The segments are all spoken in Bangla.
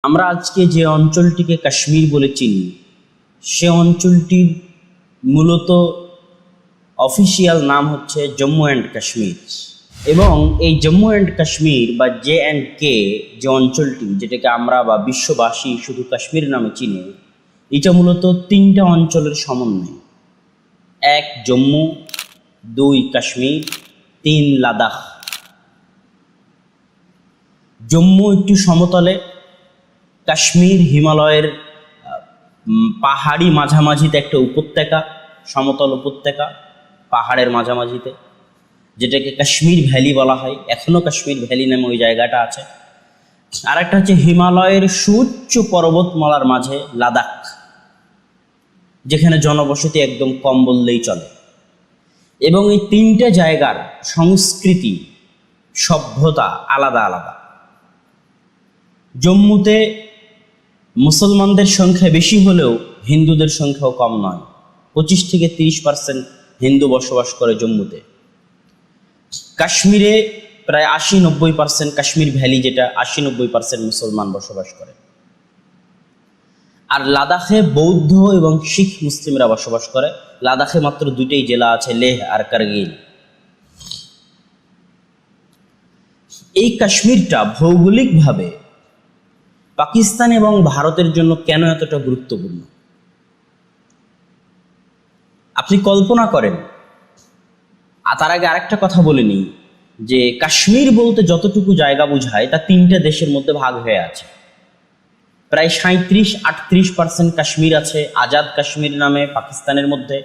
আমরা আজকে যে অঞ্চলটিকে কাশ্মীর বলে চিনি, সে অঞ্চলটির মূলত অফিসিয়াল নাম হচ্ছে জম্মু অ্যান্ড কাশ্মীর। এবং এই জম্মু অ্যান্ড কাশ্মীর বা JK যে অঞ্চলটি, যেটাকে আমরা বা বিশ্ববাসী শুধু কাশ্মীর নামে চিনি, এটা মূলত তিনটা অঞ্চলের সমন্বয়। 1 জম্মু, 2 কাশ্মীর, 3 লাদাখ। জম্মু একটু সমতলে, কাশ্মীর হিমালয়ের পাহাড়ি মাঝামাঝিতে একটা উপত্যকা, সমতল উপত্যকা পাহাড়ের মাঝামাঝিতে, যেটাকে কাশ্মীর ভ্যালি বলা হয়। এখনও কাশ্মীর ভ্যালি নামে ওই জায়গাটা আছে। আর একটা হচ্ছে হিমালয়ের সুউচ্চ পর্বতমালার মাঝে লাদাখ, যেখানে জনবসতি একদম কম বললেই চলে। এবং এই তিনটা জায়গার সংস্কৃতি, সভ্যতা আলাদা আলাদা। জম্মুতে মুসলমানদের সংখ্যা বেশি হলেও হিন্দুদের সংখ্যাও কম নয়। 25 থেকে 30% হিন্দু বসবাস করে জম্মুতে। কাশ্মীরে প্রায় 80-90%, কাশ্মীর ভ্যালি যেটা, 80-90% মুসলমান বসবাস করে। আর লাদাখে বৌদ্ধ এবং শিখ মুসলিমরা বসবাস করে। লাদাখে মাত্র 2টাই জেলা আছে, লেহ আর কার্গিল। এই কাশ্মীরটা ভৌগোলিকভাবে পাকিস্তান এবং ভারতের জন্য কেন এতটা গুরুত্বপূর্ণ আপনি কল্পনা করেন। আর তার আগে আরেকটা কথা বলে নিই, যে কাশ্মীর বলতে যতটুকু জায়গা বোঝায় তা 3টা দেশের মধ্যে ভাগ হয়ে আছে। প্রায় 37-38% কাশ্মীর আছে আজাদ কাশ্মীর নামে পাকিস্তানের মধ্যে,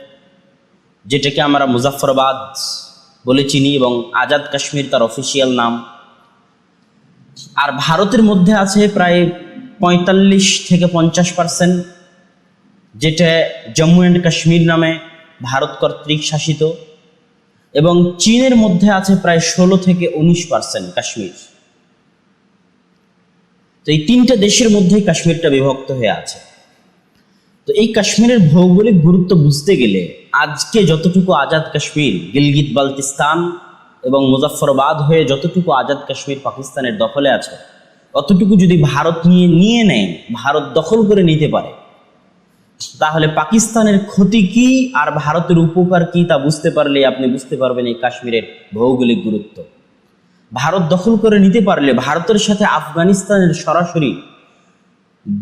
যেটাকে আমরা মুজাফফরাবাদ বলে চিনি, এবং আজাদ কাশ্মীর তার অফিসিয়াল নাম। আর ভারতের মধ্যে আছে প্রায় 45-50%, যেটা জম্মু অ্যান্ড কাশ্মীর নামে ভারত কর্তৃক শাসিত। এবং চীনের মধ্যে আছে প্রায় 16-19% কাশ্মীর। তো এই 3টা দেশের মধ্যেই কাশ্মীরটা বিভক্ত হয়ে আছে। তো এই কাশ্মীরের ভৌগোলিক গুরুত্ব বুঝতে গেলে আজকে যতটুকু আজাদ কাশ্মীর, গিলগিত বালতিস্তান এবং মুজাফফরাবাদ হয়ে যতটুকু আজাদ কাশ্মীর পাকিস্তানের দখলে আছে, অতটুকু যদি ভারত নিয়ে নেয়, ভারত দখল করে নিতে পারে, তাহলে পাকিস্তানের ক্ষতি কি আর ভারতের উপকার কি তা বুঝতে পারলে আপনি বুঝতে পারবেন এই কাশ্মীরের ভৌগোলিক গুরুত্ব। ভারত দখল করে নিতে পারলে ভারতের সাথে আফগানিস্তানের সরাসরি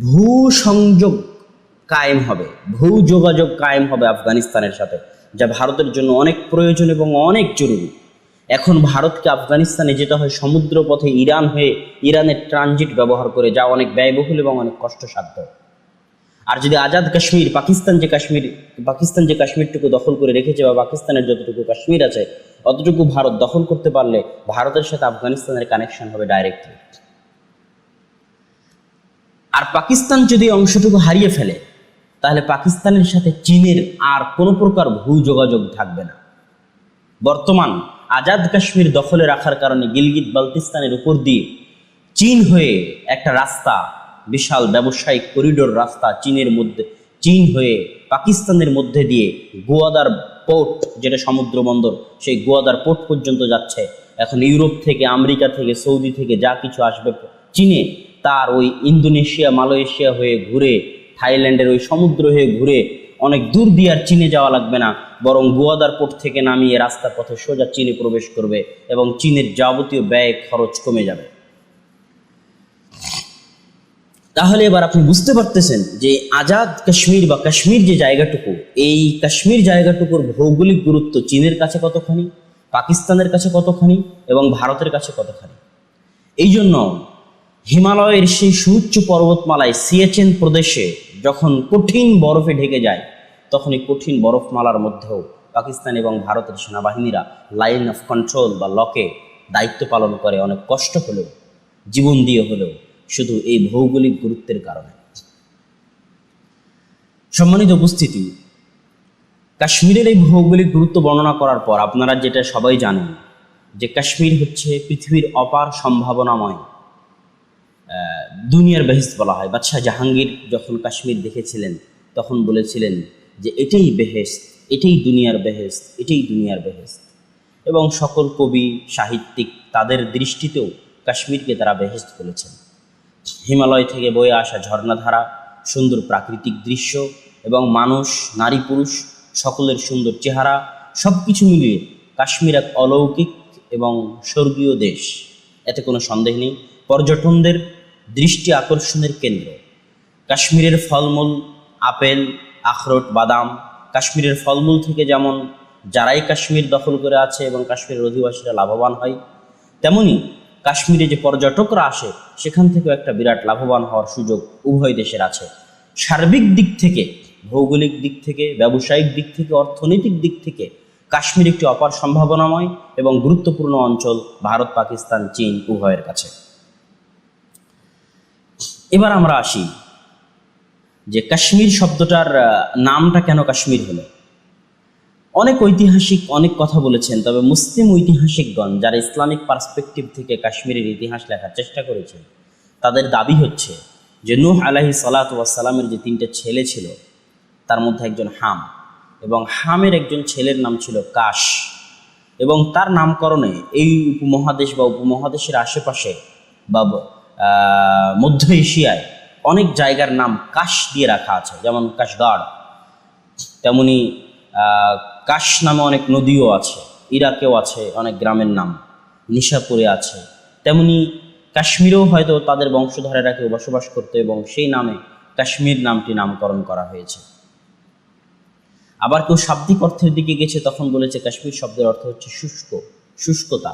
ভূ সংযোগ কায়েম হবে, ভূ যোগাযোগ কায়েম হবে আফগানিস্তানের সাথে, যা ভারতের জন্য অনেক প্রয়োজন এবং অনেক জরুরি। এখন ভারতকে আফগানিস্তানে যেতে হয় সমুদ্র পথে ইরান হয়ে, ইরানের ট্রানজিট ব্যবহার করে, যা অনেক ব্যয়বহুল এবং অনেক কষ্টসাধ্য। আর যদি আজাদ কাশ্মীর, পাকিস্তান যে কাশ্মীরটুকু দখল করে রেখেছে, বা পাকিস্তানের যতটুকু কাশ্মীর আছে অতটুকু ভারত দখল করতে পারলে ভারতের সাথে আফগানিস্তানের কানেকশন হবে ডাইরেক্টলি। আর পাকিস্তান যদি অংশটুকু হারিয়ে ফেলে, তাহলে পাকিস্তানের সাথে চীনের আর কোনো প্রকার ভূ যোগাযোগ থাকবে না। বর্তমান আজাদ কাশ্মীর দখলে রাখার কারণে গিলগিত বালতিস্তানের উপর দিয়ে চীন হয়ে একটা রাস্তা, বিশাল ব্যবসায়িক করিডোর রাস্তা চীন হয়ে পাকিস্তানের মধ্যে দিয়ে গোয়াদার পোর্ট, যেটা সমুদ্র বন্দর, সেই গোয়াদার পোর্ট পর্যন্ত যাচ্ছে। এখন ইউরোপ থেকে, আমেরিকা থেকে, সৌদি থেকে যা কিছু আসবে চীনে, তার ওই ইন্দোনেশিয়া, মালয়েশিয়া হয়ে ঘুরে, থাইল্যান্ডের ওই সমুদ্র হয়ে ঘুরে অনেক দূর দিয়ে আর চীনে যাওয়া লাগবে না, বরং গোয়াদার পোর্ট থেকে নামিয়ে রাস্তার পথে সোজা চীনে প্রবেশ করবে এবং চীনের যাবতীয় ব্যয় খরচ কমে যাবে। তাহলে এবার আপনি বুঝতে পারতেছেন যে আজাদ কাশ্মীর বা কাশ্মীর যে জায়গাটুকু, এই কাশ্মীর জায়গাটুকুর ভৌগোলিক গুরুত্ব চীনের কাছে কতখানি, পাকিস্তানের কাছে কতখানি এবং ভারতের কাছে কতখানি। এই জন্য হিমালয়ের সেই সুউচ্চ পর্বতমালায় সিয়াচেন প্রদেশে যখন কঠিন বরফে ঢেকে যায়, তখন এই কঠিন বরফমালার মধ্যেও পাকিস্তান এবং ভারতের সেনাবাহিনীরা লাইন অফ কন্ট্রোল বা লকে দায়িত্ব পালন করে, অনেক কষ্ট হলেও, জীবন দিয়ে হলেও, শুধু এই ভৌগোলিক গুরুত্বের কারণে। সম্মানিত উপস্থিতি, কাশ্মীরের এই ভৌগোলিক গুরুত্ব বর্ণনা করার পর আপনারা যেটা সবাই জানেন, যে কাশ্মীর হচ্ছে পৃথিবীর অপার সম্ভাবনাময় দুনিয়ার বেহেশত বলা হয়। বাদশাহ জাহাঙ্গীর যখন কাশ্মীর দেখেছিলেন তখন বলেছিলেন যে এটাই বেহেশত, এটাই দুনিয়ার বেহেশত, এটাই দুনিয়ার বেহেশত। এবং সকল কবি, সাহিত্যিক তাদের দৃষ্টিতেও কাশ্মীরকে তারা বেহেশত বলেছেন। হিমালয় থেকে বয়ে আসা ঝর্ণাধারা, সুন্দর প্রাকৃতিক দৃশ্য এবং মানুষ, নারী পুরুষ সকলের সুন্দর চেহারা, সব কিছু মিলিয়ে কাশ্মীর এক অলৌকিক এবং স্বর্গীয় দেশ, এতে কোনো সন্দেহ নেই। পর্যটনদের দৃষ্টি আকর্ষণের কেন্দ্র। কাশ্মীরের ফলমূল, আপেল, আখরোট, বাদাম, কাশ্মীরের ফলমূল থেকে যেমন যারাই কাশ্মীর দখল করে আছে এবং কাশ্মীরের অধিবাসীরা লাভবান হয়, তেমনি কাশ্মীরে যে পর্যটকরা আসে সেখান থেকেও একটা বিরাট লাভবান হওয়ার সুযোগ উভয় দেশের আছে। সার্বিক দিক থেকে, ভৌগোলিক দিক থেকে, ব্যবসায়িক দিক থেকে, অর্থনৈতিক দিক থেকে কাশ্মীর একটি অপার সম্ভাবনাময় এবং গুরুত্বপূর্ণ অঞ্চল ভারত, পাকিস্তান, চীন উভয়ের কাছে। এবার আমরা আসি যে কাশ্মীর শব্দটার নামটা কেন কাশ্মীর হলো। অনেক ঐতিহাসিক অনেক কথা বলেছেন, তবে মুসলিম ঐতিহাসিকগণ যারা ইসলামিক পার্সপেক্টিভ থেকে কাশ্মীরের ইতিহাস লেখার চেষ্টা করেছেন, তাদের দাবি হচ্ছে যে নূহ আলাইহিস সালাতু ওয়াস সালামের যে 3টে ছেলে ছিল তার মধ্যে একজন হাম, এবং হামের একজন ছেলের নাম ছিল কাশ, এবং তার নামকরণে এই উপমহাদেশ বা উপমহাদেশের আশেপাশে বা মধ্য এশিয়ায় অনেক জায়গার নাম কাশ দিয়ে রাখা আছে, যেমন কাশগাড়, তেমনি কাশ নামে অনেক নদীও আছে, ইরাকেও আছে অনেক গ্রামের নাম, নিশাপুরে আছে, তেমনি কাশ্মীরেও হয়তো তাদের বংশধরেরা কেউ বসবাস করতো এবং সেই নামে কাশ্মীর নামটি নামকরণ করা হয়েছে। আবার কেউ শাব্দিক অর্থের দিকে গেছে, তখন বলেছে কাশ্মীর শব্দের অর্থ হচ্ছে শুষ্ক, শুষ্কতা।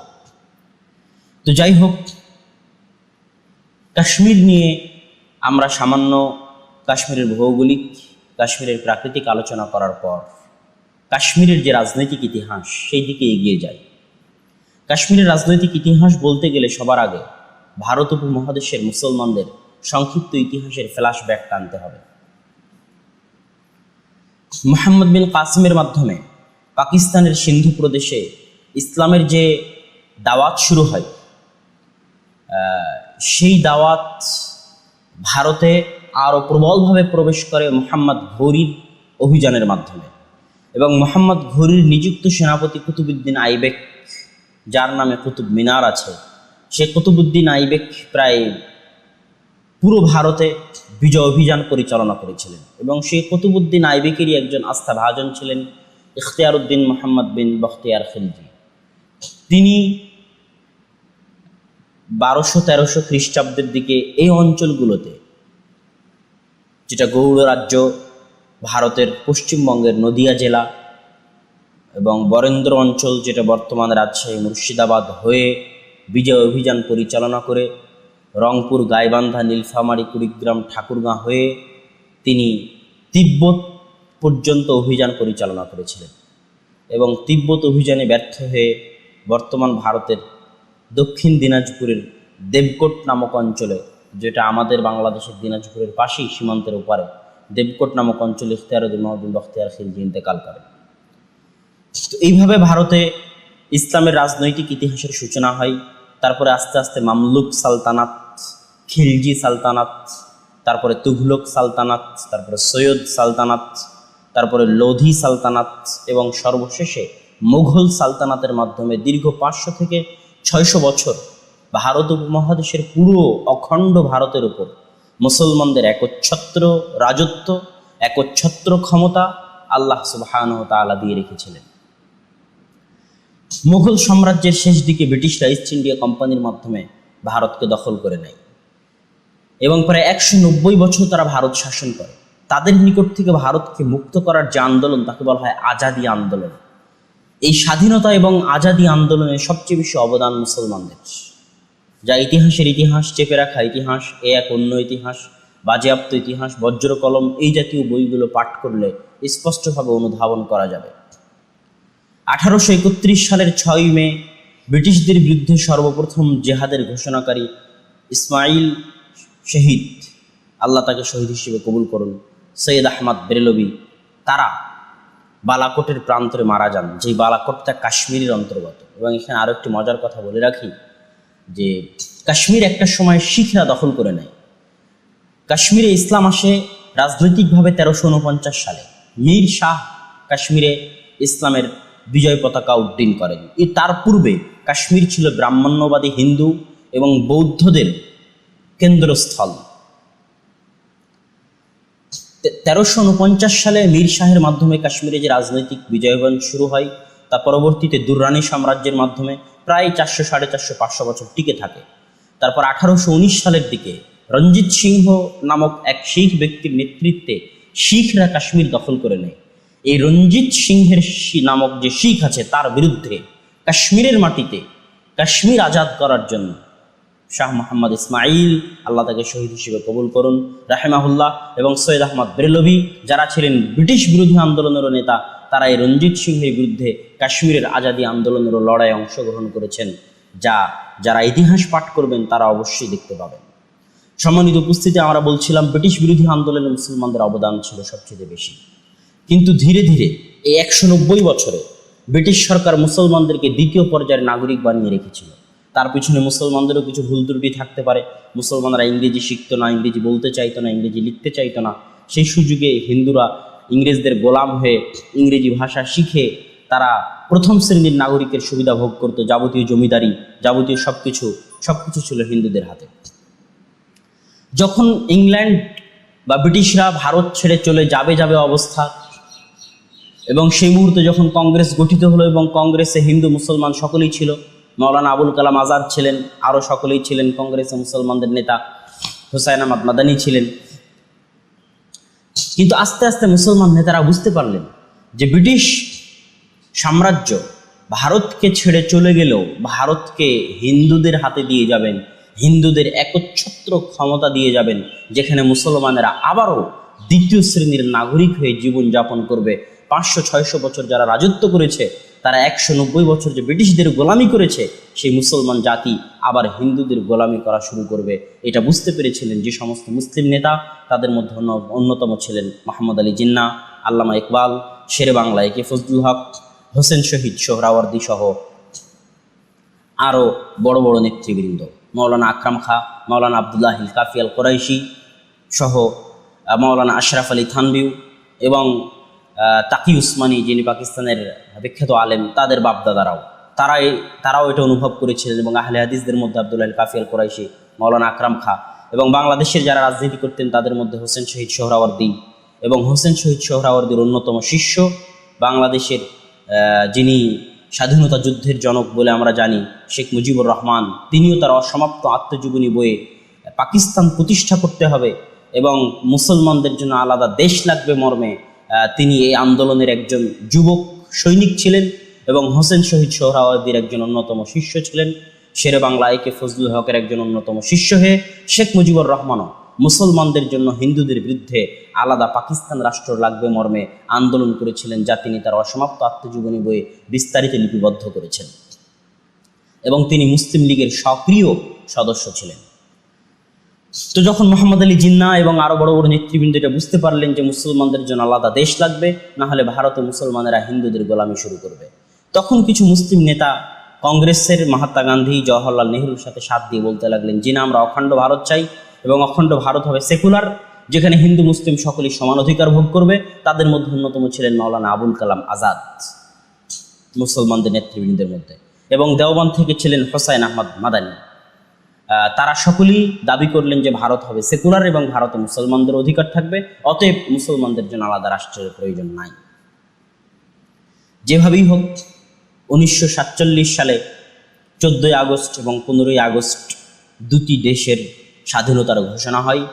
তো যাই হোক, কাশ্মীর নিয়ে আমরা সামান্য কাশ্মীরের ভৌগোলিক, কাশ্মীরের প্রাকৃতিক আলোচনা করার পর কাশ্মীরের যে রাজনৈতিক ইতিহাস সেই দিকে এগিয়ে যায়। কাশ্মীরের রাজনৈতিক ইতিহাস বলতে গেলে সবার আগে ভারত উপমহাদেশের মুসলমানদের সংক্ষিপ্ত ইতিহাসের ফ্ল্যাশব্যাক টানতে হবে। মুহাম্মদ বিন কাসিমের মাধ্যমে পাকিস্তানের সিন্ধু প্রদেশে ইসলামের যে দাওয়াত শুরু হয়, সেই দাওয়াত ভারতে আরও প্রবলভাবে প্রবেশ করে মুহাম্মদ ঘোরির অভিযানের মাধ্যমে, এবং মুহাম্মদ ঘোরির নিযুক্ত সেনাপতি কুতুবউদ্দিন আইবেক, যার নামে কুতুব মিনার আছে, সে কুতুবউদ্দিন আইবেক প্রায় পুরো ভারতে বিজয় অভিযান পরিচালনা করেছিলেন, এবং সেই কুতুবউদ্দিন আইবেকেরই একজন আস্থাভাজন ছিলেন ইখতিয়ারউদ্দিন মুহাম্মদ বিন বখতিয়ার খিলজি। তিনি 1200-1300 খ্রিস্টাব্দের দিকে এই অঞ্চলগুলোতে, যেটা গৌড় রাজ্য, ভারতের পশ্চিমবঙ্গের নদিয়া জেলা এবং বরেন্দ্র অঞ্চল, যেটা বর্তমান রাজশাহী মুর্শিদাবাদ হয়ে বিজয় অভিযান পরিচালনা করে রংপুর, গাইবান্ধা, নীলফামারী, কুড়িগ্রাম, ঠাকুরগাঁ হয়ে তিনি তিব্বত পর্যন্ত অভিযান পরিচালনা করেছিলেন, এবং তিব্বত অভিযানে ব্যর্থ হয়ে বর্তমান ভারতের দক্ষিণ দিনাজপুরের দেবকোট নামক অঞ্চলে, যেটা আমাদের বাংলাদেশের দিনাজপুরের পাশেই সীমান্তের ওপারে, দেবকোট নামক অঞ্চলে ইখতিয়ারউদ্দিন বিন বখতিয়ার খিলজি ইন্তেকাল করেন। তো এইভাবে ভারতে ইসলামের রাজনৈতিক ইতিহাসের সূচনা হয়। তারপরে আস্তে আস্তে মামলুক সালতানাত, খিলজি সালতানাত, তারপরে তুঘলক সালতানাত, তারপরে সৈয়দ সালতানাত, তারপরে লোধি সালতানাত, এবং সর্বশেষে মুঘল সালতানাতের মাধ্যমে দীর্ঘ 500 থেকে 600 বছর ভারত উপমহাদেশের পুরো অখণ্ড ভারতের উপর মুসলমানদের একচ্ছত্র রাজত্ব, একচ্ছত্র ক্ষমতা আল্লাহ সুবহানাহু ওয়া তাআলা দিয়ে রেখেছিলেন। মুঘল সাম্রাজ্যের শেষ দিকে ব্রিটিশরা ইস্ট ইন্ডিয়া কোম্পানির মাধ্যমে ভারতকে দখল করে নেয়, এবং প্রায় 190 বছর তারা ভারত শাসন করে। তাদের নিকট থেকে ভারতকে মুক্ত করার যে আন্দোলন, তাকে বলা হয় আজাদি আন্দোলন। এই স্বাধীনতা এবং আজাদি আন্দোলনে সবচেয়ে বেশি অবদান মুসলমানদের, যা ইতিহাসের ইতিহাস, চেপে রাখা ইতিহাস, এ এক অন্য ইতিহাস, বাজেয়াপ্ত ইতিহাস, বজ্র কলম, এই জাতীয় বইগুলো পাঠ করলে স্পষ্টভাবে অনুধাবন করা যাবে। 1831 সালের 6 মে ব্রিটিশদের বিরুদ্ধে সর্বপ্রথম জেহাদের ঘোষণাকারী ইসমাইল শহীদ, আল্লাহ তাকে শহীদ হিসেবে কবুল করুন, সৈয়দ আহমদ বেরেলভি, তারা বালাকোটের প্রান্তরে মারা যান, যেই বালাকোটটা কাশ্মীরের অন্তর্গত। এবং এখানে আরও একটি মজার কথা বলে রাখি যে কাশ্মীর একটা সময় শিখরা দখল করে নেয়। কাশ্মীরে ইসলাম আসে রাজনৈতিকভাবে 1349 সালে। মীর শাহ কাশ্মীরে ইসলামের বিজয় পতাকা উড্ডীন করেন। তার পূর্বে কাশ্মীর ছিল ব্রাহ্মণ্যবাদী হিন্দু এবং বৌদ্ধদের কেন্দ্রস্থল। 1349 সালে মীর শাহের মাধ্যমে কাশ্মীরে যে রাজনৈতিক বিজয়বন শুরু হয়, তা পরবর্তীতে দুররানি সাম্রাজ্যের মাধ্যমে প্রায় 400, 450, 500 বছর টিকে থাকে। তারপর 1819 সালের দিকে রঞ্জিত সিংহ নামক এক শিখ ব্যক্তির নেতৃত্বে শিখরা কাশ্মীর দখল করে নেয়। এই রঞ্জিত সিংহের নামক যে শিখ আছে, তার বিরুদ্ধে কাশ্মীরের মাটিতে কাশ্মীর আজাদ করার জন্য শাহ মোহাম্মদ ইসমাইল, আল্লাহ তাকে শহীদ হিসেবে কবুল করুন, রাহেমাহুল্লাহ, এবং সৈয়দ আহমদ বেরেলভি, যারা ছিলেন ব্রিটিশ বিরোধী আন্দোলনেরও নেতা, তারা এই রঞ্জিত সিংহের বিরুদ্ধে কাশ্মীরের আজাদি আন্দোলনেরও লড়াইয়ে অংশগ্রহণ করেছেন, যারা ইতিহাস পাঠ করবেন তারা অবশ্যই দেখতে পাবেন। সম্মানিত উপস্থিতি, আমরা বলছিলাম ব্রিটিশ বিরোধী আন্দোলনে মুসলমানদের অবদান ছিল সবচেয়ে বেশি, কিন্তু ধীরে ধীরে এই 190 বছরে ব্রিটিশ সরকার মুসলমানদেরকে দ্বিতীয় পর্যায়ের নাগরিক বানিয়ে রেখেছিল। তার পিছনে মুসলমানদেরও কিছু ভুল ত্রুটি থাকতে পারে। মুসলমানরা ইংরেজি শিখতো না, ইংরেজি বলতে চাইতো না, ইংরেজি লিখতে চাইতো না। সেই সুযোগে হিন্দুরা ইংরেজদের গোলাম হয়ে ইংরেজি ভাষা শিখে তারা প্রথম শ্রেণীর নাগরিকের সুবিধা ভোগ করতো। যাবতীয় জমিদারি, যাবতীয় সবকিছু ছিল হিন্দুদের হাতে। যখন ইংল্যান্ড বা ব্রিটিশরা ভারত ছেড়ে চলে যাবে অবস্থা, এবং সেই মুহূর্তে যখন কংগ্রেস গঠিত হলো, এবং কংগ্রেসে হিন্দু মুসলমান সকলেই ছিল, মাওলানা আবুল কালাম আজাদ ছিলেন, আরও সকলেই ছিলেন কংগ্রেসে মুসলমানদের নেতা, হুসাইন আহমদ মাদানী ছিলেন। কিন্তু আস্তে আস্তে মুসলমান নেতারা বুঝতে পারলেন যে ব্রিটিশ সাম্রাজ্য ভারতকে ছেড়ে চলে গেলেও ভারতকে হিন্দুদের হাতে দিয়ে যাবেন, হিন্দুদের একচ্ছত্র ক্ষমতা দিয়ে যাবেন, যেখানে মুসলমানেরা আবারও দ্বিতীয় শ্রেণীর নাগরিক হয়ে জীবনযাপন করবে। 500-600 বছর যারা রাজত্ব করেছে, তারা 190 বছর যে ব্রিটিশদের গোলামি করেছে, সেই মুসলমান জাতি আবার হিন্দুদের গোলামি করা শুরু করবে। এটা বুঝতে পেরেছিলেন যে সমস্ত মুসলিম নেতা, তাদের মধ্যে অন্যতম ছিলেন মোহাম্মদ আলী জিন্নাহ, আল্লামা ইকবাল, শেরে বাংলা একে ফজলুল হক, হোসেন শহীদ সোহরাওয়ার্দী সহ আরও বড় বড় নেতৃবৃন্দ, মাওলানা আকরাম খাঁ, মাওলানা আবদুল্লাহ আল কাফি আল কোরাইশি সহ মাওলানা আশরাফ আলী থানভিউ এবং তাকি উসমানী, যিনি পাকিস্তানের বিখ্যাত আলেম, তাদের বাপদাদারাও তারাও এটা অনুভব করেছিলেন। এবং আহলে হাদিসদের মধ্যে আবদুল্লাহ আল কাফি আল কোরাইশি, মাওলানা আকরাম খাঁ, এবং বাংলাদেশের যারা রাজনীতি করতেন তাদের মধ্যে হোসেন শহীদ সোহরাওয়ার্দী, এবং হোসেন শহীদ সোহরাওয়ার্দীর অন্যতম শিষ্য বাংলাদেশের যিনি স্বাধীনতা যুদ্ধের জনক বলে আমরা জানি, শেখ মুজিবুর রহমান, তিনিও তার অসমাপ্ত আত্মজীবনী বইয়ে পাকিস্তান প্রতিষ্ঠা করতে হবে এবং মুসলমানদের জন্য আলাদা দেশ লাগবে মর্মে তিনি এই আন্দোলনের একজন যুবক সৈনিক ছিলেন, এবং হোসেন শহীদ সোহরাওয়ার্দীর একজন অন্যতম শিষ্য ছিলেন। শেরে বাংলা একে ফজলুল হকের একজন অন্যতম শিষ্য হয়ে শেখ মুজিবুর রহমানও মুসলমানদের জন্য হিন্দুদের বিরুদ্ধে আলাদা পাকিস্তান রাষ্ট্র লাগবে মর্মে আন্দোলন করেছিলেন, যা তিনি তার অসমাপ্ত আত্মজীবনী বইয়ে বিস্তারিত লিপিবদ্ধ করেছেন, এবং তিনি মুসলিম লীগের সক্রিয় সদস্য ছিলেন। তো যখন মোহাম্মদ আলী জিন্নাহ এবং আরও বড় বড় নেতৃবৃন্দ এটা বুঝতে পারলেন যে মুসলমানদের জন্য আলাদা দেশ লাগবে, না হলে ভারতে মুসলমানেরা হিন্দুদের গোলামি শুরু করবে, তখন কিছু মুসলিম নেতা কংগ্রেসের মহাত্মা গান্ধী, জওহরলাল নেহরুর সাথে সাথ দিয়ে বলতে লাগলেন, জিনা আমরা অখণ্ড ভারত চাই, এবং অখণ্ড ভারত হবে সেকুলার, যেখানে হিন্দু মুসলিম সকলেই সমান অধিকার ভোগ করবে। তাদের মধ্যে অন্যতম ছিলেন মাওলানা আবুল কালাম আজাদ মুসলমানদের নেতৃবৃন্দের মধ্যে, এবং দেওবন্দ থেকে ছিলেন হুসাইন আহমদ মাদানী। তারা সকলেই দাবি করলেন যে ভারত হবে সেকুলার এবং ভারতে মুসলমানদের অধিকার থাকবে, অতএব মুসলমানদের জন্য আলাদা রাষ্ট্রের প্রয়োজন নাই। যেভাবেই হোক 1947 সালে 14ই আগস্ট এবং 15ই আগস্ট দুটি দেশের স্বাধীনতার ঘোষণা হয়,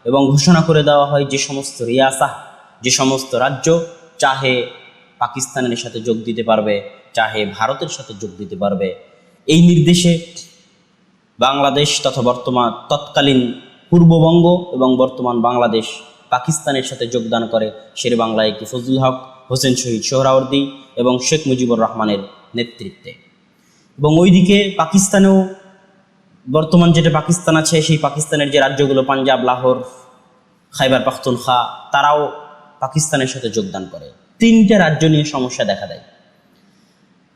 এবং ঘোষণা করে দেওয়া হয় যে সমস্ত রিয়াসাহ, যে সমস্ত রাজ্য চাহে পাকিস্তানের সাথে যোগ দিতে পারবে, চাহে ভারতের সাথে যোগ দিতে পারবে। এই নির্দেশে বাংলাদেশ তথা তৎকালীন পূর্ববঙ্গ এবং বর্তমান বাংলাদেশ পাকিস্তানের সাথে যোগদান করে শেরে বাংলা একে ফজলুল হক, হোসেন শহীদ সোহরাওয়ার্দী এবং শেখ মুজিবুর রহমানের নেতৃত্বে। এবং ওইদিকে পাকিস্তানেও বর্তমান যেটা পাকিস্তান আছে, সেই পাকিস্তানের যে রাজ্যগুলো পাঞ্জাব, লাহোর, খাইবার পাখতুনখা, তারাও পাকিস্তানের সাথে যোগদান করে। তিনটা রাজ্য নিয়ে সমস্যা দেখা দেয়।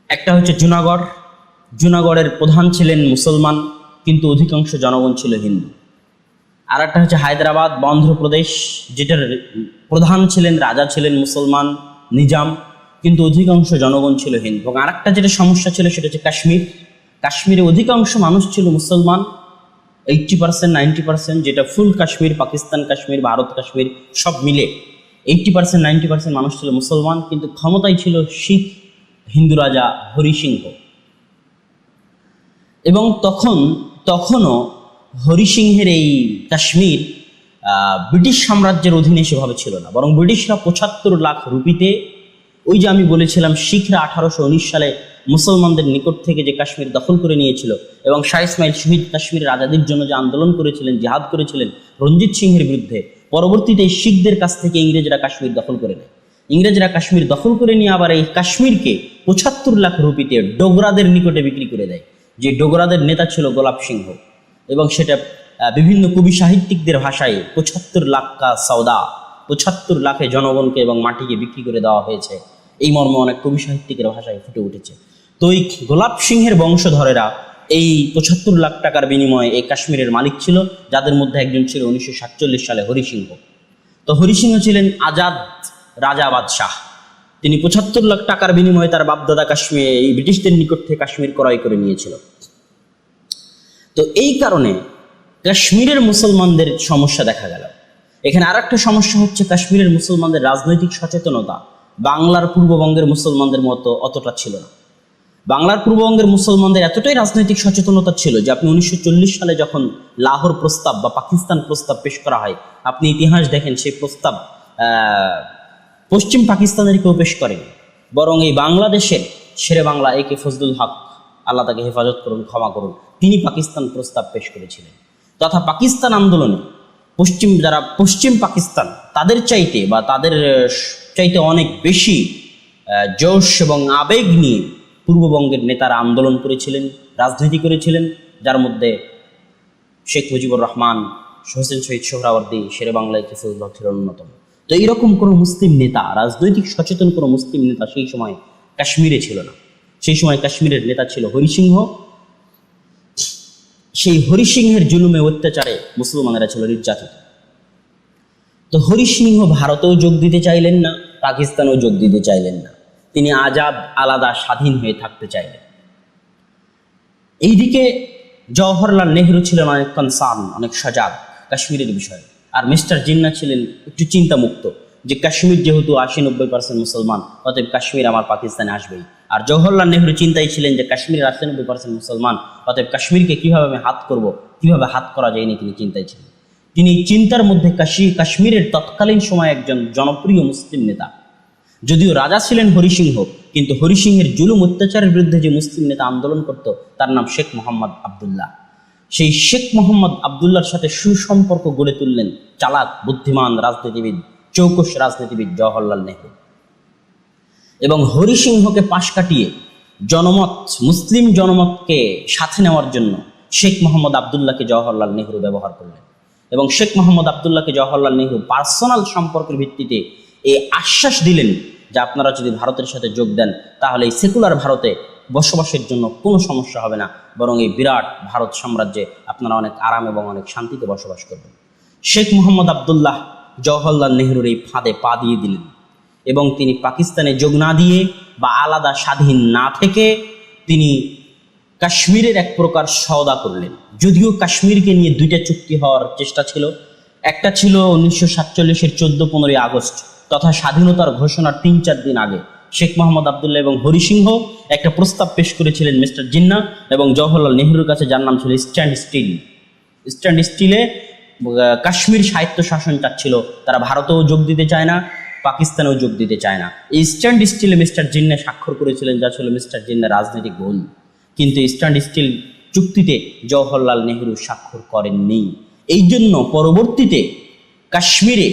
একটা হচ্ছে জুনাগড়ের প্রধান ছিলেন মুসলমান, কিন্তু অধিকাংশ জনগণ ছিল হিন্দু। আর একটা হচ্ছে হায়দ্রাবাদ বা অন্ধ্রপ্রদেশ, যেটার প্রধান ছিলেন, রাজা ছিলেন মুসলমান নিজাম, কিন্তু অধিকাংশ জনগণ ছিল হিন্দু। এবং আরেকটা যেটা সমস্যা ছিল সেটা হচ্ছে কাশ্মীরে অধিকাংশ মানুষ ছিল মুসলমান, 80% 90%, যেটা ফুল কাশ্মীর, পাকিস্তান কাশ্মীর, ভারত কাশ্মীর সব মিলে 80% 90% মানুষ ছিল মুসলমান, কিন্তু ক্ষমতায় ছিল শিখ হিন্দু রাজা হরি সিংহ। এবং তখনও হরি সিংহের এই কাশ্মীর ব্রিটিশ সাম্রাজ্যের অধীনে সেভাবে ছিল না, বরং ব্রিটিশরা 75 লাখ রুপিতে, ওই যে আমি বলেছিলাম শিখরা 1819 সালে মুসলমানদের নিকট থেকে যে কাশ্মীর দখল করে নিয়েছিল, এবং শাহ ইসমাইল শহীদ কাশ্মীরের আজাদির জন্য যে আন্দোলন করেছিলেন, জিহাদ করেছিলেন রঞ্জিত সিংহের বিরুদ্ধে, পরবর্তীতে শিখদের কাছ থেকে ইংরেজরা কাশ্মীর দখল করে নেয়। ইংরেজরা কাশ্মীর দখল করে নিয়ে আবার এই কাশ্মীরকে 75 লাখ রুপিতে ডোগরাদের নিকটে বিক্রি করে দেয়, যে ডোগরাদের নেতা ছিল গোলাপ সিংহ। এবং সেটা বিভিন্ন কবি সাহিত্যিকদের ভাষায় 75 লাখ কা সৌদা, 75 লাখে জনগণকে এবং মাটিকে বিক্রি করে দেওয়া হয়েছে, এই মর্মে অনেক কবি সাহিত্যিকের ভাষায় ফুটে উঠেছে। তো এই গোলাপ সিংহের বংশধরেরা এই 75 লাখ টাকার বিনিময়ে এই কাশ্মীরের মালিক ছিল, যাদের মধ্যে একজন ছিল 1947 সালে হরি সিংহ। তো হরি সিংহ ছিলেন আজাদ রাজা বাদশাহ। তিনি 75 লাখ টাকার বিনিময়ে তার বাপদাদা কাশ্মীর এই ব্রিটিশদের নিকট থেকে কাশ্মীর ক্রয় করে নিয়েছিল। তো এই কারণে কাশ্মীরের মুসলমানদের সমস্যা দেখা গেল। এখানে আর একটা সমস্যা হচ্ছে, কাশ্মীরের মুসলমানদের রাজনৈতিক সচেতনতা বাংলার পূর্ববঙ্গের মুসলমানদের মতো অতটা ছিল না। বাংলার পূর্ববঙ্গের মুসলমানদের এতটাই রাজনৈতিক সচেতনতা ছিল যে আপনি 1940 সালে যখন লাহোর প্রস্তাব বা পাকিস্তান প্রস্তাব পেশ করা হয়, আপনি ইতিহাস দেখেন সেই প্রস্তাব পশ্চিম পাকিস্তানের কেউ পেশ করেনি, বরং এই বাংলাদেশের শেরে বাংলা একে ফজলুল হক, আল্লাহ তাকে হেফাজত করুন, ক্ষমা করুন, তিনি পাকিস্তান প্রস্তাব পেশ করেছিলেন। তথা পাকিস্তান আন্দোলনে যারা পশ্চিম পাকিস্তান, তাদের চাইতে অনেক বেশি জোশ এবং আবেগ নিয়ে পূর্ববঙ্গের নেতারা আন্দোলন করেছিলেন, রাজনীতি করেছিলেন, যার মধ্যে শেখ মুজিবুর রহমান, হোসেন শহীদ সোহরাওয়ার্দী, শেরে বাংলায় ফজলুল হক ছিলেন অন্যতম। তো এইরকম কোনো মুসলিম নেতা, রাজনৈতিক সচেতন কোনো মুসলিম নেতা সেই সময় কাশ্মীরে ছিল না। সেই সময় কাশ্মীরের নেতা ছিল হরি সিংহ। সেই হরি সিংহের জুলুমে অত্যাচারে মুসলমানেরা ছিল নির্যাতিত। তো হরি সিংহ ভারতেও যোগ দিতে চাইলেন না, পাকিস্তানেও যোগ দিতে চাইলেন না, তিনি আজাদ, আলাদা, স্বাধীন হয়ে থাকতে চাইলেন। এইদিকে জওহরলাল নেহরু ছিলেন অনেক কনসার্ন, অনেক সজাগ কাশ্মীরের বিষয়ে, আর মিস্টার জিন্নাহ ছিলেন একটু চিন্তামুক্ত, যে কাশ্মীর যেহেতু 80-90% মুসলমান, অতএব কাশ্মীর আমার পাকিস্তানে আসবেই। আর জওহরলাল নেহরু চিন্তায় ছিলেন যে কাশ্মীরের 80-90% মুসলমান, অতএব কাশ্মীরকে কিভাবে আমি হাত করব, কিভাবে হাত করা যায়নি, তিনি চিন্তায় ছিলেন। তিনি চিন্তার মধ্যে কাশ্মীরের তৎকালীন সময় একজন জনপ্রিয় মুসলিম নেতা, যদিও রাজা ছিলেন হরি সিংহ, কিন্তু হরি সিংহের জুলুম অত্যাচারের বিরুদ্ধে যে মুসলিম নেতা আন্দোলন করত, তার নাম শেখ মোহাম্মদ আবদুল্লাহ। সেই শেখ মোহাম্মদ আবদুল্লাহর সাথে সুসম্পর্ক গড়ে তুললেন চালাক, বুদ্ধিমান রাজনীতিবিদ, চৌকস রাজনীতিবিদ জওহরলাল নেহরু। এবং হরি সিংহকে পাশ কাটিয়ে মুসলিম জনমতকে সাথে নেওয়ার জন্য শেখ মোহাম্মদ আবদুল্লাহকে জওহরলাল নেহরু ব্যবহার করলেন। এবং শেখ মোহাম্মদ আবদুল্লাহকে জওহরলাল নেহরু পার্সোনাল সম্পর্কের ভিত্তিতে এই আশ্বাস দিলেন যে আপনারা যদি ভারতের সাথে যোগ দেন, তাহলে এই সেকুলার ভারতে বসবাসের জন্য কোনো সমস্যা হবে না, বরং এই বিরাট ভারত সাম্রাজ্যে আপনারা অনেক আরাম এবং অনেক শান্তিতে বসবাস করবেন। শেখ মোহাম্মদ আবদুল্লাহ জওহরলাল নেহরুর এই ফাঁদে পা দিয়ে দিলেন, এবং তিনি পাকিস্তানে যোগ না দিয়ে বা আলাদা স্বাধীন না থেকে তিনি কাশ্মীরের এক প্রকার সওদা করলেন। যদিও কাশ্মীরকে নিয়ে দুইটা চুক্তি হওয়ার চেষ্টা ছিল। একটা ছিল 1947-এর 14-15 আগস্ট, তথা স্বাধীনতার ঘোষণার 3-4 দিন আগে শেখ মোহাম্মদ আবদুল্লাহ এবং হরি সিংহ একটা প্রস্তাব পেশ করেছিলেন মিস্টার জিন্নাহ এবং জওহরলাল নেহরুর কাছে, যার নাম ছিল স্ট্যান্ড স্টিল। স্ট্যান্ড স্টিলে কাশ্মীর স্বায়ত্ত শাসন চাচ্ছিল, তারা ভারতেও যোগ দিতে চায় না, পাকিস্তানেও যোগ দিতে চায় না। এই স্ট্যান্ড স্টিলে মিস্টার জিন্নাহ স্বাক্ষর করেছিলেন, যা ছিল মিস্টার জিন্নাহ রাজনৈতিক ভুল। কিন্তু স্ট্যান্ড স্টিল চুক্তিতে জওহরলাল নেহরু স্বাক্ষর করেননি। এই জন্য পরবর্তীতে কাশ্মীরে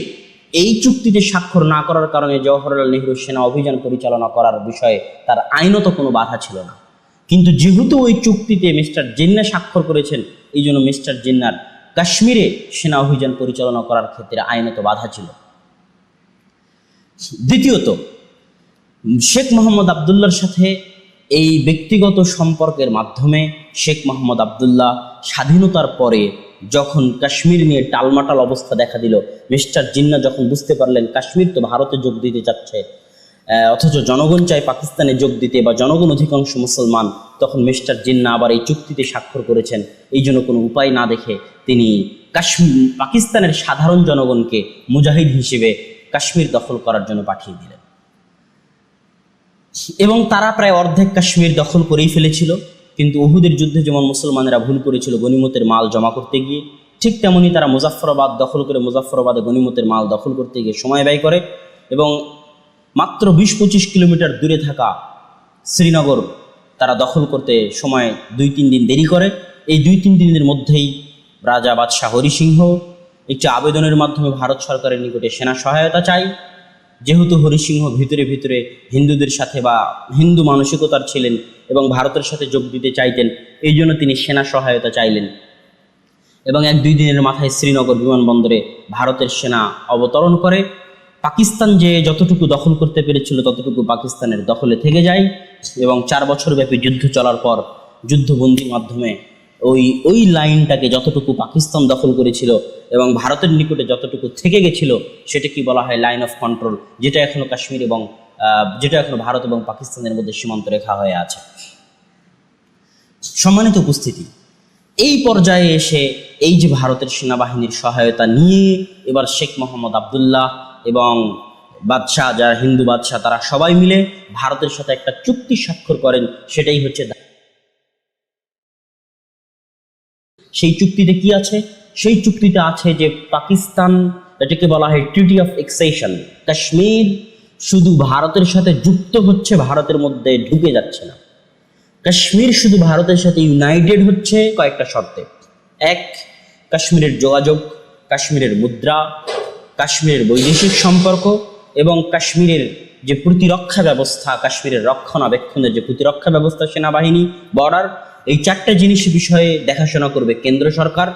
এই চুক্তিতে স্বাক্ষর না করার কারণে জওহরলাল নেহরু সেনা অভিযান পরিচালনা করার বিষয়ে তার আইনত কোনো বাধা ছিল না। কিন্তু যেহেতু ওই চুক্তিতে মিস্টার জিন্নাহ স্বাক্ষর করেছেন, এই জন্য মিস্টার জিন্নাহর কাশ্মীরে সেনা অভিযান পরিচালনা করার ক্ষেত্রে আইনত বাধা ছিল। দ্বিতীয়ত, শেখ মোহাম্মদ আবদুল্লাহর সাথে এই ব্যক্তিগত সম্পর্কের মাধ্যমে শেখ মোহাম্মদ আবদুল্লাহ স্বাধীনতার পরে যখন কাশ্মীর নিয়ে টালমাটাল অবস্থা দেখা দিল, মিস্টার জিন্নাহ যখন বুঝতে পারলেন কাশ্মীর তো ভারতে যোগ দিতে চাচ্ছে, অথচ জনগণ চায় পাকিস্তানে যোগ দিতে বা জনগণ অধিকাংশ মুসলমান, তখন মিস্টার জিন্নাহ আবার এই চুক্তিতে স্বাক্ষর করেছেন। এই জন্য কোনো উপায় না দেখে তিনি পাকিস্তানের সাধারণ জনগণকে মুজাহিদ হিসেবে কাশ্মীর দখল করার জন্য পাঠিয়ে দিলেন এবং তারা প্রায় অর্ধেক কাশ্মীর দখল করেই ফেলেছিল। কিন্তু উহুদের যুদ্ধে যেমন মুসলমানেরা ভুল করেছিল গনিমতের মাল জমা করতে গিয়ে, ঠিক তেমনই তারা মুজাফফরাবাদ দখল করে মুজাফফরাবাদে গনিমতের মাল দখল করতে গিয়ে সময় ব্যয় করে এবং মাত্র 20-25 কিলোমিটার দূরে থাকা শ্রীনগর তারা দখল করতে সময় 2-3 দিন দেরি করে। এই 2-3 দিনের মধ্যেই রাজা বাদশাহ হরি সিংহ একটি আবেদনের মাধ্যমে ভারত সরকারের নিকটে সেনা সহায়তা চাই। যেহেতু হরি সিংহ ভিতরে ভিতরে হিন্দুদের সাথে বা হিন্দু মানসিকতার ছিলেন এবং ভারতের সাথে যোগ দিতে চাইতেন, এই জন্য তিনি সেনা সহায়তা চাইলেন এবং 1-2 দিনের মাথায় শ্রীনগর বিমানবন্দরে ভারতের সেনা অবতরণ করে। পাকিস্তান যে যতটুকু দখল করতে পেরেছিল ততটুকু পাকিস্তানের দখলে থেকে যায় এবং 4 বছর ব্যাপী যুদ্ধ চলার পর যুদ্ধবন্দির মাধ্যমে ওই লাইনটাকে যতটুকু পাকিস্তান দখল করেছিল এবং ভারতের নিকটে যতটুকু থেকে গেছিল সেটা কি বলা হয় লাইন অফ কন্ট্রোল, যেটা এখনো কাশ্মীর এবং যেটা এখনো ভারত এবং পাকিস্তানের মধ্যে সীমান্ত রেখা হয়ে আছে। সম্মানিত উপস্থিতি, এই পর্যায়ে এসে এই যে ভারতের সেনাবাহিনীর সহায়তা নিয়ে এবার শেখ মোহাম্মদ আবদুল্লাহ এবং বাদশাহ, যারা হিন্দু বাদশাহ, তারা সবাই মিলে ভারতের সাথে একটা চুক্তি স্বাক্ষর করেন। সেটাই হচ্ছে, সেই চুক্তিতে কি আছে? সেই চুক্তিতে আছে যে পাকিস্তান, এটাকে বলা হয় ট্রিটি অফ এক্সেশন, কাশ্মীর শুধু ভারতের সাথে যুক্ত হচ্ছে, ভারতের মধ্যে ঢুকে যাচ্ছে না। কাশ্মীর শুধু ভারতের সাথে ইউনাইটেড হচ্ছে কয়েকটা শর্তে। 1, কাশ্মীরের যোগাযোগ, কাশ্মীরের মুদ্রা, কাশ্মীরের বৈদেশিক সম্পর্ক এবং কাশ্মীরের যে প্রতিরক্ষা ব্যবস্থা, কাশ্মীরের রক্ষণাবেক্ষণের যে প্রতিরক্ষা ব্যবস্থা, সেনাবাহিনী, বর্ডার, এই 4টা জিনিস বিষয়ে দেখাশোনা করবে কেন্দ্র সরকার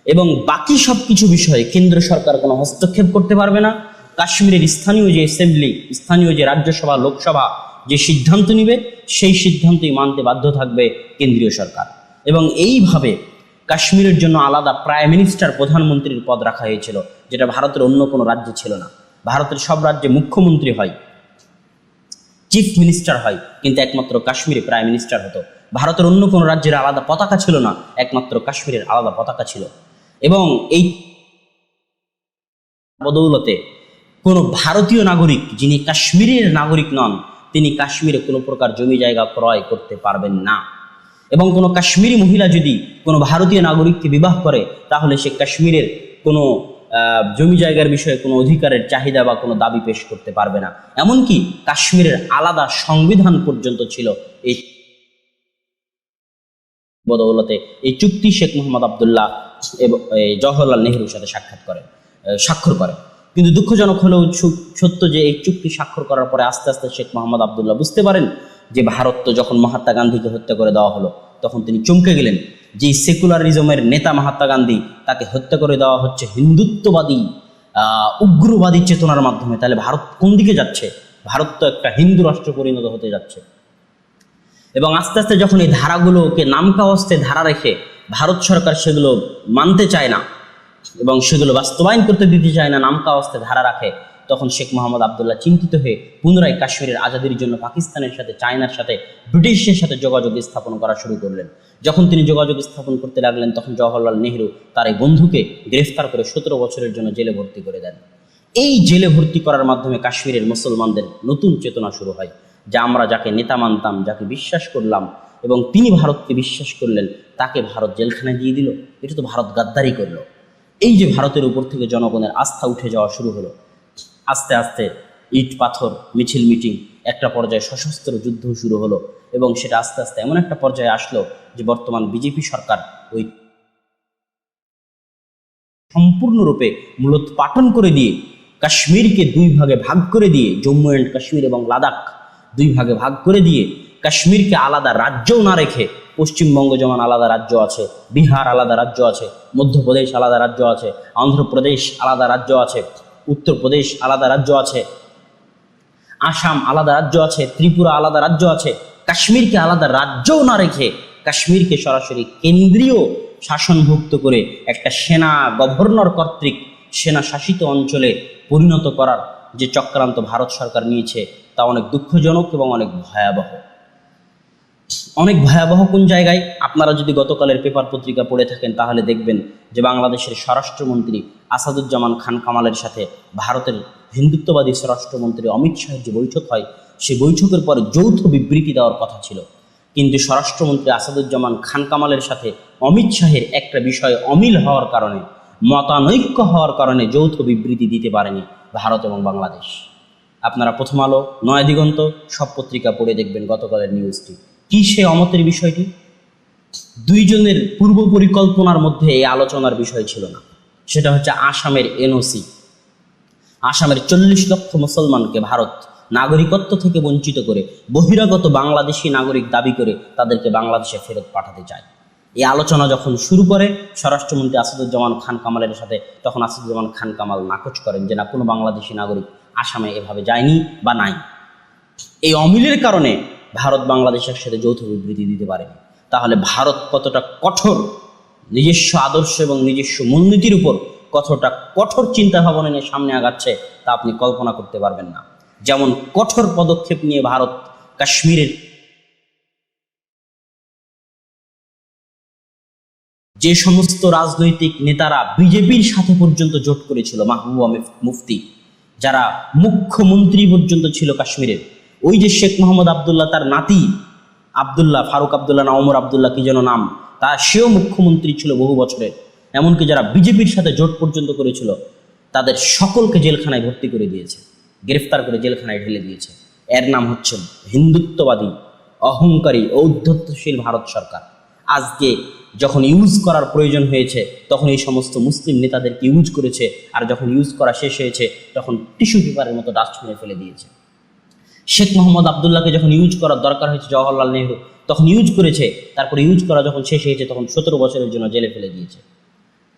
এবং বাকি সব কিছু বিষয়ে কেন্দ্র সরকার কোনো হস্তক্ষেপ করতে পারবে না। কাশ্মীরের স্থানীয় যে অ্যাসেম্বলি, স্থানীয় যে রাজ্যসভা, লোকসভা যে সিদ্ধান্ত নিবে সেই সিদ্ধান্তই মানতে বাধ্য থাকবে কেন্দ্রীয় সরকার। এবং এইভাবে কাশ্মীরের জন্য আলাদা প্রাইম মিনিস্টার, প্রধানমন্ত্রীর পদ রাখা হয়েছিল, যেটা ভারতের অন্য কোনো রাজ্যে ছিল না। ভারতের সব রাজ্যে মুখ্যমন্ত্রী হয়, চিফ মিনিস্টার হয়, কিন্তু একমাত্র কাশ্মীরে প্রাইম মিনিস্টার হতো। ভারতের অন্য কোনো রাজ্যের আলাদা পতাকা ছিল না, একমাত্র কাশ্মীরের আলাদা পতাকা ছিল। এবং এই বদৌলতে কোনো ভারতীয় নাগরিক যিনি কাশ্মীরের নাগরিক নন, তিনি কাশ্মীরে কোনো প্রকার জমি জায়গা ক্রয় করতে পারবেন না। এবং কোনো কাশ্মীরি মহিলা যদি কোনো ভারতীয় নাগরিককে বিবাহ করে, তাহলে সে কাশ্মীরের কোনো জমি জায়গার বিষয়ে কোনো অধিকারের চাহিদা বা কোনো দাবি পেশ করতে পারবে না। এমনকি কাশ্মীরের আলাদা সংবিধান পর্যন্ত ছিল এই বদৌলতে। এই চুক্তি শেখ মোহাম্মদ আবদুল্লাহ এবং জওহরলাল নেহরুর সাথে স্বাক্ষর করেন। কিন্তু দুঃখজনক হলেও সত্য যে এই চুক্তি স্বাক্ষর করার পরে আস্তে আস্তে শেখ মোহাম্মদ আবদুল্লাহ বুঝতে পারেন যে ভারত তো যখন মহাত্মা গান্ধীকে হত্যা করে দেওয়া হলো, তখন তিনি চমকে গেলেন যে সেকুলারিজমের নেতা মহাত্মা গান্ধী, তাকে হত্যা করে দেওয়া হচ্ছে হিন্দুত্ববাদী উগ্রবাদী চেতনার মাধ্যমে। তাহলে ভারত কোন দিকে যাচ্ছে? ভারত তো একটা হিন্দু রাষ্ট্র পরিণত হতে যাচ্ছে। এবং আস্তে আস্তে যখন এই ধারাগুলোকে নামকাওয়াস্তে ধারা রেখে ভারত সরকার সেগুলো মানতে চায় না এবং সেগুলো বাস্তবায়ন করতে দিতে চায় না, নামকাওয়াস্তে ধারা রাখে, তখন শেখ মোহাম্মদ আবদুল্লাহ চিন্তিত হয়ে পুনরায় কাশ্মীরের আজাদির জন্য পাকিস্তানের সাথে, চায়নার সাথে, ব্রিটিশের সাথে যোগাযোগ স্থাপন করা শুরু করলেন। যখন তিনি যোগাযোগ স্থাপন করতে লাগলেন, তখন জওহরলাল নেহরু তার এই বন্ধুকে গ্রেফতার করে 17 বছরের জন্য জেলে ভর্তি করে দেন। এই জেলে ভর্তি করার মাধ্যমে কাশ্মীরের মুসলমানদের নতুন চেতনা শুরু হয় যে আমরা যাকে নেতা মানতাম, যাকে বিশ্বাস করলাম এবং তিনি ভারতকে বিশ্বাস করলেন, তাকে ভারত জেলখানায় দিয়ে দিল। এটা তো ভারত গাদ্দারি করলো। এই যে ভারতের উপর থেকে জনগণের আস্থা উঠে যাওয়া শুরু হলো, আস্তে আস্তে ইট পাথর মিছিল মিটিং, একটা পর্যায়ে সশস্ত্র যুদ্ধ শুরু হলো এবং সেটা আস্তে আস্তে এমন একটা পর্যায়ে আসলো যে বর্তমান বিজেপি সরকার ওই সম্পূর্ণরূপে মূলোৎপাটন করে দিয়ে কাশ্মীরকে 2 ভাগে ভাগ করে দিয়ে, জম্মু অ্যান্ড কাশ্মীর এবং লাদাখ 2 ভাগে ভাগ করে দিয়ে, কাশ্মীরকে আলাদা রাজ্যও না রেখে, পশ্চিমবঙ্গ যেমন আলাদা রাজ্য আছে, বিহার আলাদা রাজ্য আছে, মধ্যপ্রদেশ আলাদা রাজ্য আছে, অন্ধ্রপ্রদেশ আলাদা রাজ্য আছে, উত্তরপ্রদেশ আলাদা রাজ্য আছে, আসাম আলাদা রাজ্য আছে, ত্রিপুরা আলাদা রাজ্য আছে, কাশ্মীরকে আলাদা রাজ্যও না রেখে কাশ্মীরকে সরাসরি কেন্দ্রীয় শাসনভুক্ত করে একটা সেনা গভর্নর কর্তৃক সেনা শাসিত অঞ্চলে পরিণত করার যে চক্রান্ত ভারত সরকার নিয়েছে, তা অনেক দুঃখজনক এবং অনেক ভয়াবহ। অনেক ভয়াবহ কোন জায়গায়? আপনারা যদি গতকালের পেপার পত্রিকা পড়ে থাকেন তাহলে দেখবেন যে বাংলাদেশের স্বরাষ্ট্রমন্ত্রী আসাদুজ্জামান খান কামালের সাথে ভারতের হিন্দুত্ববাদী স্বরাষ্ট্রমন্ত্রী অমিত শাহের যে বৈঠক হয়, সেই বৈঠকের পরে যৌথ বিবৃতি দেওয়ার কথা ছিল, কিন্তু স্বরাষ্ট্রমন্ত্রী আসাদুজ্জামান খান কামালের সাথে অমিত শাহের একটা বিষয়ে অমিল হওয়ার কারণে, মতানৈক্য হওয়ার কারণে যৌথ বিবৃতি দিতে পারেনি ভারত এবং বাংলাদেশ। আপনারা প্রথম আলো, নয়াদিগন্ত সব পত্রিকা পড়ে দেখবেন গতকালের নিউজটি। কি সে অমতের বিষয়টি? দুইজনের পূর্ব পরিকল্পনার মধ্যে এই আলোচনার বিষয় ছিল না। সেটা হচ্ছে আসামের এনওসি। আসামের 40 লক্ষ মুসলমানকে ভারত নাগরিকত্ব থেকে বঞ্চিত করে বহিরাগত বাংলাদেশি নাগরিক দাবি করে তাদেরকে বাংলাদেশে ফেরত পাঠাতে চায়। এই আলোচনা যখন শুরু করে স্বরাষ্ট্রমন্ত্রী আসাদুজ্জামান খান কামালের সাথে, তখন আসাদুজ্জামান খান কামাল নাকচ করেন যে না, কোনো বাংলাদেশি নাগরিক আসামে এভাবে যায়নি বা নাই। এই অমিলের কারণে ভারত বাংলাদেশের সাথে যৌথ বিবৃতি দিতে পারেনি। তাহলে ভারত কতটা কঠোর নিজস্ব আদর্শ এবং নিজস্ব মূলনীতির উপর কতটা কঠোর চিন্তা ভাবনা নিয়ে সামনে আগাচ্ছে তা আপনি কল্পনা করতে পারবেন না। যেমন কঠোর পদক্ষেপ নিয়ে ভারত কাশ্মীরের যে সমস্ত রাজনৈতিক নেতারা বিজেপির সাথে পর্যন্ত জোট করেছিল, মাহবুবা মুফতি যারা মুখ্যমন্ত্রী পর্যন্ত ছিল কাশ্মীরের, ওই যে শেখ মোহাম্মদ আবদুল্লাহ, তার নাতি আবদুল্লাহ, ফারুক আবদুল্লাহ না ওমর আবদুল্লাহ কি যেন নাম, তা সেও মুখ্যমন্ত্রী ছিল বহু বছরের। এমনকি যারা বিজেপির সাথে জোট পর্যন্ত করেছিল তাদের সকলকে জেলখানায় ভর্তি করে দিয়েছে, গ্রেফতার করে জেলখানায় ঢেলে দিয়েছে। এর নাম হচ্ছে হিন্দুত্ববাদী, অহংকারী, ঔদ্ধত্যশীল ভারত সরকার। আজকে যখন ইউজ করার প্রয়োজন হয়েছে তখন এই সমস্ত মুসলিম নেতাদেরকে ইউজ করেছে, আর যখন ইউজ করা শেষ হয়েছে তখন টিস্যু পেপারের মতো ডাস্টবিনে ফেলে দিয়েছে। শেখ মোহাম্মদ আবদুল্লাহকে যখন ইউজ করার দরকার হয়েছে জওহরলাল নেহরু, তখন ইউজ করেছে, তারপরে ইউজ করা যখন শেষ হয়েছে তখন 17 বছরের জন্য জেলে ফেলে দিয়েছে।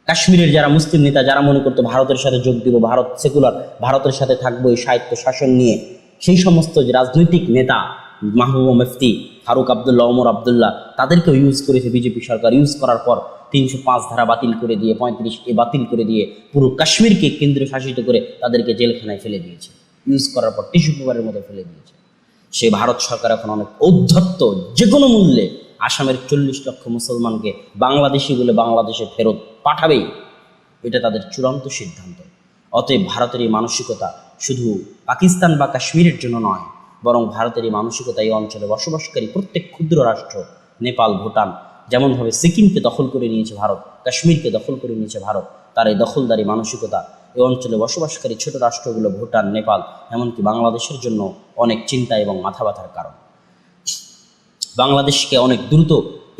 কাশ্মীরের যারা মুসলিম নেতা, যারা মনে করতো ভারতের সাথে যোগ দিব, ভারত সেকুলার, ভারতের সাথে থাকবো এই সাহিত্য শাসন নিয়ে, সেই সমস্ত যে রাজনৈতিক নেতা মাহবুবা মুফতি, ফারুক আবদুল্লাহ, ওমর আবদুল্লাহ, তাদেরকেও ইউজ করেছে বিজেপি সরকার। ইউজ করার পর 305 ধারা বাতিল করে দিয়ে, 35A বাতিল করে দিয়ে পুরো কাশ্মীরকে কেন্দ্রীয় শাসিত করে তাদেরকে জেলখানায় ফেলে দিয়েছে। ইউজ করার পর টিস্যু পেপারের মতো ফেলে দিয়েছে। সে ভারত সরকার এখন অনেক ঔদ্ধত্য, যে কোনো মূল্যে আসামের 40 লক্ষ মুসলমানকে বাংলাদেশি বলে বাংলাদেশে ফেরত পাঠাবেই, এটা তাদের চূড়ান্ত সিদ্ধান্ত। অতএব ভারতের এই মানসিকতা শুধু পাকিস্তান বা কাশ্মীরের জন্য নয়, বরং ভারতের এই মানসিকতা এই অঞ্চলে বসবাসকারী প্রত্যেক ক্ষুদ্র রাষ্ট্র, নেপাল, ভুটান, যেমনভাবে সিকিমকে দখল করে নিয়েছে ভারত, কাশ্মীরকে দখল করে নিয়েছে ভারত, তার এই দখলদারি মানসিকতা এই অঞ্চলে বসবাসকারী ছোট রাষ্ট্রগুলো ভুটান, নেপাল, এমনকি বাংলাদেশের জন্য অনেক চিন্তা এবং মাথা ব্যথার কারণ। বাংলাদেশকে অনেক দ্রুত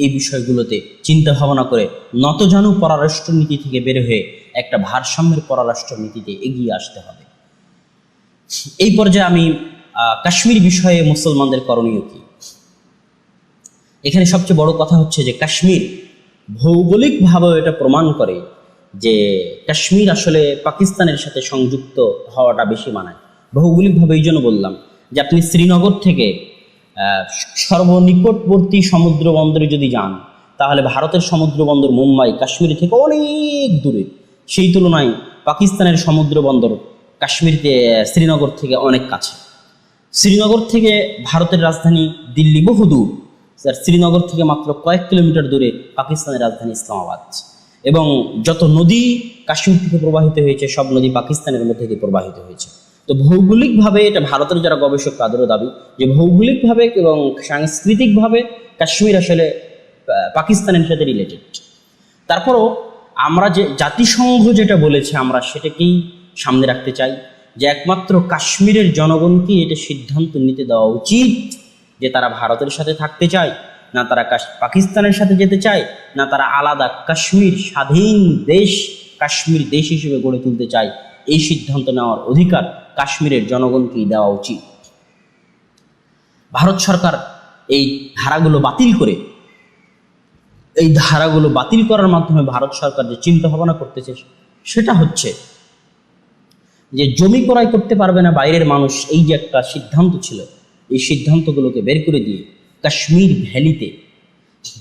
এই বিষয়গুলোতে চিন্তা ভাবনা করে নতজানু পররাষ্ট্রনীতি থেকে বের হয়ে একটা ভারসাম্যের পররাষ্ট্রনীতিতে এগিয়ে আসতে হবে। এই পর্যায়ে আমি কাশ্মীর বিষয়ে মুসলমানদের করণীয় কি, এখানে সবচেয়ে বড় কথা হচ্ছে যে কাশ্মীর ভৌগোলিকভাবেও এটা প্রমাণ করে যে কাশ্মীর আসলে পাকিস্তানের সাথে সংযুক্ত হওয়াটা বেশি মানায়। ভৌগোলিকভাবে এই জন্য বললাম যে আপনি শ্রীনগর থেকে সর্বনিকটবর্তী সমুদ্র বন্দরে যদি যান, তাহলে ভারতের সমুদ্র বন্দর মুম্বাই কাশ্মীর থেকে অনেক দূরে। সেই তুলনায় পাকিস্তানের সমুদ্র বন্দর কাশ্মীরতে শ্রীনগর থেকে অনেক কাছে। শ্রীনগর থেকে ভারতের রাজধানী দিল্লি বহু দূর, শ্রীনগর থেকে মাত্র কয়েক কিলোমিটার দূরে পাকিস্তানের রাজধানী ইসলামাবাদ। এবং যত নদী কাশ্মীর থেকে প্রবাহিত হয়েছে সব নদী পাকিস্তানের মধ্যে দিয়ে প্রবাহিত হয়েছে। তো ভৌগোলিকভাবে এটা ভারতের যারা গবেষক তাদেরও দাবি যে ভৌগোলিকভাবে এবং সাংস্কৃতিকভাবে কাশ্মীর আসলে পাকিস্তানের সাথে রিলেটেড। তারপরও আমরা যে জাতিসংঘ যেটা বলেছে আমরা সেটাকেই সামনে রাখতে চাই যে একমাত্র কাশ্মীরের জনগণকে এটা সিদ্ধান্ত নিতে দেওয়া উচিত যে তারা ভারতের সাথে থাকতে চায়, না তারা পাকিস্তানের সাথে যেতে চায়, না তারা আলাদা কাশ্মীর স্বাধীন দেশ, কাশ্মীর দেশ হিসেবে গড়ে তুলতে চায়। এই সিদ্ধান্ত নেওয়ার অধিকার কাশ্মীরের জনগণকেই দেওয়া উচিত। ভারত সরকার এই ধারাগুলো বাতিল করে, এই ধারাগুলো বাতিল করার মাধ্যমে ভারত সরকার যে চিন্তা ভাবনা করতেছে সেটা হচ্ছে যে জমি ক্রয় করতে পারবে না বাইরের মানুষ, এই যে একটা সিদ্ধান্ত ছিল, এই সিদ্ধান্তগুলোকে বের করে দিয়ে কাশ্মীর ভ্যালিতে,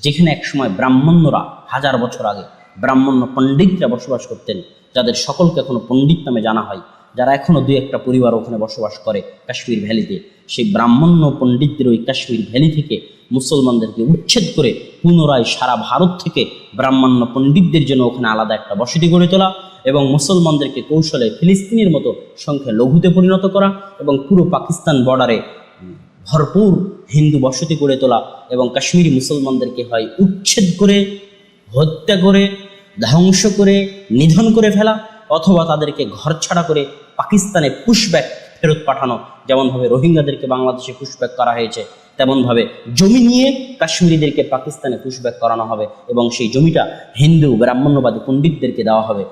যেখানে একসময় ব্রাহ্মণ্যরা 1000 বছর আগে ব্রাহ্মণ্য পণ্ডিতরা বসবাস করতেন, যাদের সকলকে এখনো পণ্ডিত নামে জানা হয়, যারা এখনও দুই একটা পরিবার ওখানে বসবাস করে কাশ্মীর ভ্যালিতে, সেই ব্রাহ্মণ্য পণ্ডিতদের ওই কাশ্মীর ভ্যালি থেকে মুসলমানদেরকে উচ্ছেদ করে পুনরায় সারা ভারত থেকে ব্রাহ্মণ্য পণ্ডিতদের জন্য ওখানে আলাদা একটা বসতি গড়ে তোলা এবং মুসলমানদেরকে কৌশলে ফিলিস্তিনের মতো সংখ্যা লঘুতে পরিণত করা এবং পুরো পাকিস্তান বর্ডারে ভরপুর হিন্দু বসতি গড়ে তোলা এবং কাশ্মীরি মুসলমানদেরকে হয় উচ্ছেদ করে, হত্যা করে, ধ্বংস করে, নিধন করে ফেলা, অথবা তাদেরকে ঘরছাড়া করে পাকিস্তানে পুশব্যাক ফেরত পাঠানো। যেমনভাবে রোহিঙ্গাদেরকে বাংলাদেশে পুশব্যাক করা হয়েছে, তেমনভাবে জমি নিয়ে কাশ্মীরিদেরকে পাকিস্তানে পুশব্যাক করানো হবে এবং সেই জমিটা হিন্দু ব্রাহ্মণ্যবাদী পণ্ডিতদেরকে দেওয়া হবে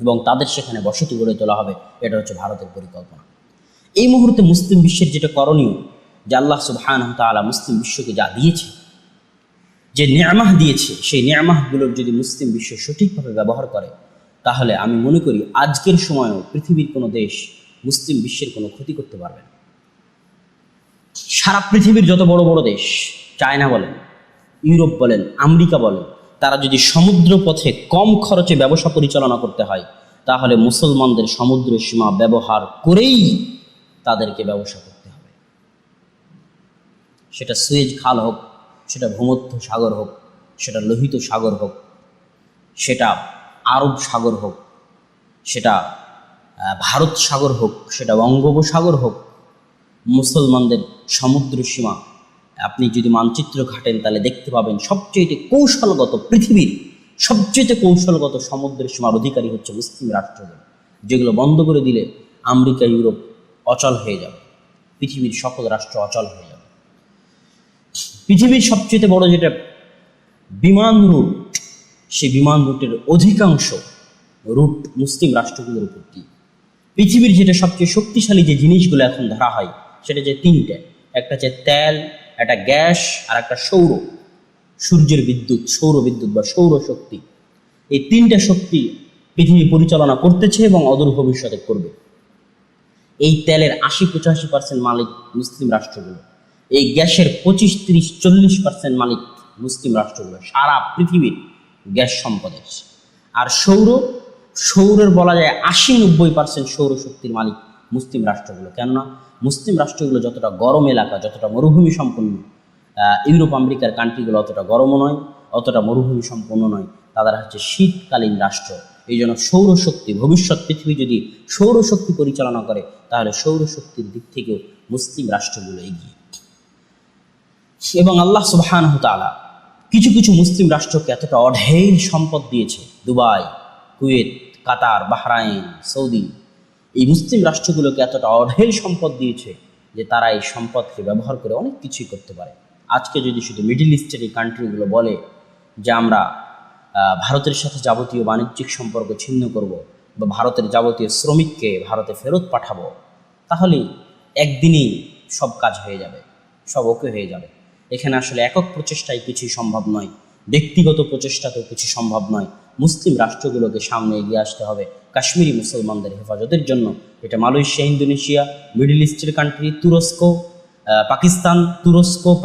এবং তাদের সেখানে বসতি গড়ে তোলা হবে। এটা হচ্ছে ভারতের পরিকল্পনা। এই মুহূর্তে মুসলিম বিশ্বের যেটা করণীয়, যে আল্লাহ সুবহানাহু ওয়া তাআলা মুসলিম বিশ্বকে যা দিয়েছে, যে নিয়ামাহ দিয়েছে, সেই নিয়ামাহগুলোর যদি মুসলিম বিশ্ব সঠিকভাবে ব্যবহার করে, তাহলে আমি মনে করি আজকের সময়েও পৃথিবীর কোনো দেশ মুসলিম বিশ্বের কোনো ক্ষতি করতে পারবে না। সারা পৃথিবীর যত বড় বড় দেশ, চায়না বলেন, ইউরোপ বলেন, আমেরিকা বলেন, তারা যদি সমুদ্র পথে কম খরচে ব্যবসা পরিচালনা করতে হয়, তাহলে মুসলমানদের সমুদ্র সীমা ব্যবহার করেই তাদেরকে ব্যবসা করতে হবে। সেটা সুয়েজ খাল হোক, সেটা ভূমধ্য সাগর হোক, সেটা লোহিত সাগর হোক, সেটা আরব সাগর হোক, সেটা ভারত সাগর হোক, সেটা বঙ্গোপসাগর হোক, মুসলমানদের সমুদ্র সীমা আপনি যদি মানচিত্র ঘাটেন তাহলে দেখতে পাবেন সবচেয়ে কৌশলগত, পৃথিবীর সবচেয়ে কৌশলগত সমুদ্র সীমার অধিকারী হচ্ছে মুসলিম রাষ্ট্রগুলো, যেগুলো বন্ধ করে দিলে আমেরিকা, ইউরোপ অচল হয়ে যাবে, পৃথিবীর সকল রাষ্ট্র অচল হয়ে যাবে। পৃথিবীর সবচেয়ে বড় যেটা বিমান রুট, সেই বিমান রুটের অধিকাংশ রুট মুসলিম রাষ্ট্রগুলোর উপর দিয়ে। পৃথিবীর যেটা সবচেয়ে শক্তিশালী যে জিনিসগুলো এখন ধরা হয়, সেটা যে তিনটে, একটা হচ্ছে তেল, একটা গ্যাস, আর একটা সূর্যের বিদ্যুৎ, সৌর বিদ্যুৎ বা সৌরশক্তি। এই তিনটা শক্তি পৃথিবী পরিচালনা করতেছে এবং অদূর ভবিষ্যতে করবে। এই তেলের ৮০-৮৫% মালিক মুসলিম রাষ্ট্রগুলো, এই গ্যাসের ২৫-৩০-৪০% মালিক মুসলিম রাষ্ট্রগুলো, সারা পৃথিবীর গ্যাস সম্পদের। আর সৌরের বলা যায় ৮০-৯০% সৌরশক্তির মালিক মুসলিম রাষ্ট্রগুলো। কেননা মুসলিম রাষ্ট্রগুলো যতটা গরম এলাকা, যতটা মরুভূমি সম্পন্ন, ইউরোপ আমেরিকার কান্ট্রিগুলো অতটা গরমও নয়, অতটা মরুভূমি সম্পন্ন নয়, তারা হচ্ছে শীতকালীন রাষ্ট্র। এই জন্য সৌরশক্তি, ভবিষ্যৎ পৃথিবী যদি সৌরশক্তি পরিচালনা করে, তাহলে সৌরশক্তির দিক থেকেও মুসলিম রাষ্ট্রগুলো এগিয়ে। এবং আল্লাহ সুবহানাহু ওয়া তাআলা কিছু কিছু মুসলিম রাষ্ট্রকে এতটা অঢেল সম্পদ দিয়েছে, দুবাই, কুয়েত, কাতার, বাহরাইন, সৌদি, এই মুসলিম রাষ্ট্রগুলোকে এতটা অঢেল সম্পদ দিয়েছে যে তারা এই সম্পদকে ব্যবহার করে অনেক কিছুই করতে পারে। আজকে যদি শুধু মিডল ইস্টের এই কান্ট্রিগুলো বলে যে আমরা ভারতের সাথে যাবতীয় বাণিজ্যিক সম্পর্ক ছিন্ন করব বা ভারতের যাবতীয় শ্রমিককে ভারতে ফেরত পাঠাবো, তাহলে একদিনেই সব কাজ হয়ে যাবে, সব ওকে হয়ে যাবে। এখানে আসলে একক প্রচেষ্টায় কিছুই সম্ভব নয়, ব্যক্তিগত প্রচেষ্টাতেও কিছু সম্ভব নয়। মুসলিম রাষ্ট্রগুলোকে সামনে এগিয়ে আসতে হবে কাশ্মীরি মুসলমানদের হেফাজতের জন্য। এটা মালয়েশিয়া, ইন্দোনেশিয়া, মিডল ইস্টের কান্ট্রি,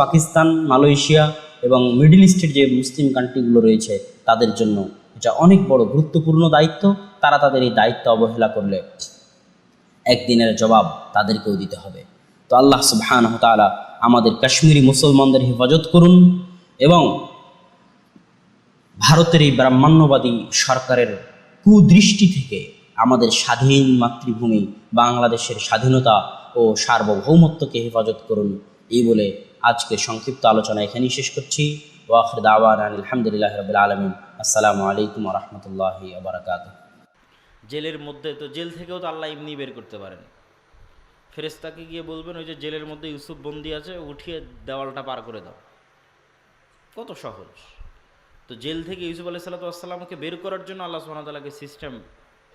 পাকিস্তান, মালয়েশিয়া এবং মিডল ইস্টের যে মুসলিম কান্ট্রিগুলো রয়েছে তাদের জন্য এটা অনেক বড় গুরুত্বপূর্ণ দায়িত্ব। তারা তাদের এই দায়িত্ব অবহেলা করলে একদিনের জবাব তাদেরকেও দিতে হবে। তো আল্লাহ সুবহানাহু ওয়া তাআলা আমাদের কাশ্মীরি মুসলমানদের হেফাজত করুন এবং ভারতের এই ব্রাহ্মণ্যবাদী সরকারের কুদৃষ্টি থেকে আমাদের স্বাধীন মাতৃভূমি বাংলাদেশের স্বাধীনতা ও সার্বভৌমত্বকে হেফাজত করুন। এই বলে আজকে সংক্ষিপ্ত আলোচনা এখানেই শেষ করছি। ওয়া আখির দাওয়ানা আলহামদুলিল্লাহি রাব্বিল আলামিন। আসসালামু আলাইকুম ওয়া রাহমাতুল্লাহি ওয়া বারাকাতুহু। জেলের মধ্যে তো জেল থেকেও তো আল্লাহ এমনি বের করতে পারেন। ফেরেশতাকে গিয়ে বলবেন ওই যে জেলের মধ্যে ইউসুফ বন্দি আছে, উঠিয়ে দেওয়ালটা পার করে দাও। কত সহজ। তো জেল থেকে ইউসুফ আলাইহিস সালাতু ওয়াস সালামকে বের করার জন্য আল্লাহ সুবহানাহু ওয়া তাআলাকে সিস্টেম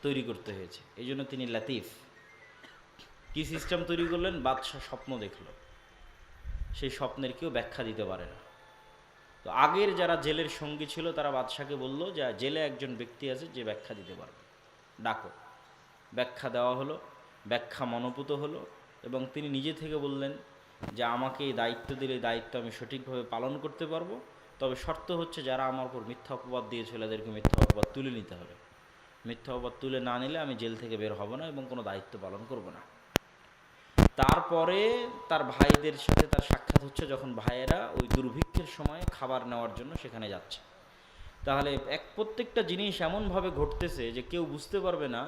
তৈরি করতে হয়েছে। এই জন্য তিনি লাতিফ। কি সিস্টেম তৈরি করলেন? বাদশাহ স্বপ্ন দেখলো, সেই স্বপ্নের কেউ ব্যাখ্যা দিতে পারে না। তো আগের যারা জেলের সঙ্গী ছিল তারা বাদশাকে বলল যে জেলে একজন ব্যক্তি আছে যে ব্যাখ্যা দিতে পারবে, ডাকো। ব্যাখ্যা দেওয়া হলো, ব্যাখ্যা মনোপুত হলো এবং তিনি নিজে থেকে বললেন যে আমাকে এই দায়িত্ব দিলে এই দায়িত্ব আমি সঠিকভাবে পালন করতে পারবো, তবে শর্ত হচ্ছে যারা আমার উপর মিথ্যা অপবাদ দিয়েছিল এদেরকে মিথ্যা অপবাদ তুলে নিতে হবে। মিথ্যা অপবাদ তুলে না নিলে আমি জেল থেকে বের হব না এবং কোনো দায়িত্ব পালন করব না। তারপরে তার ভাইদের সাথে তার সাক্ষাৎ হচ্ছে, যখন ভাইয়েরা ওই দুর্ভিক্ষের সময় খাবার নেওয়ার জন্য সেখানে যাচ্ছে। তাহলে প্রত্যেকটা জিনিস এমনভাবে ঘটতেছে যে কেউ বুঝতে পারবে না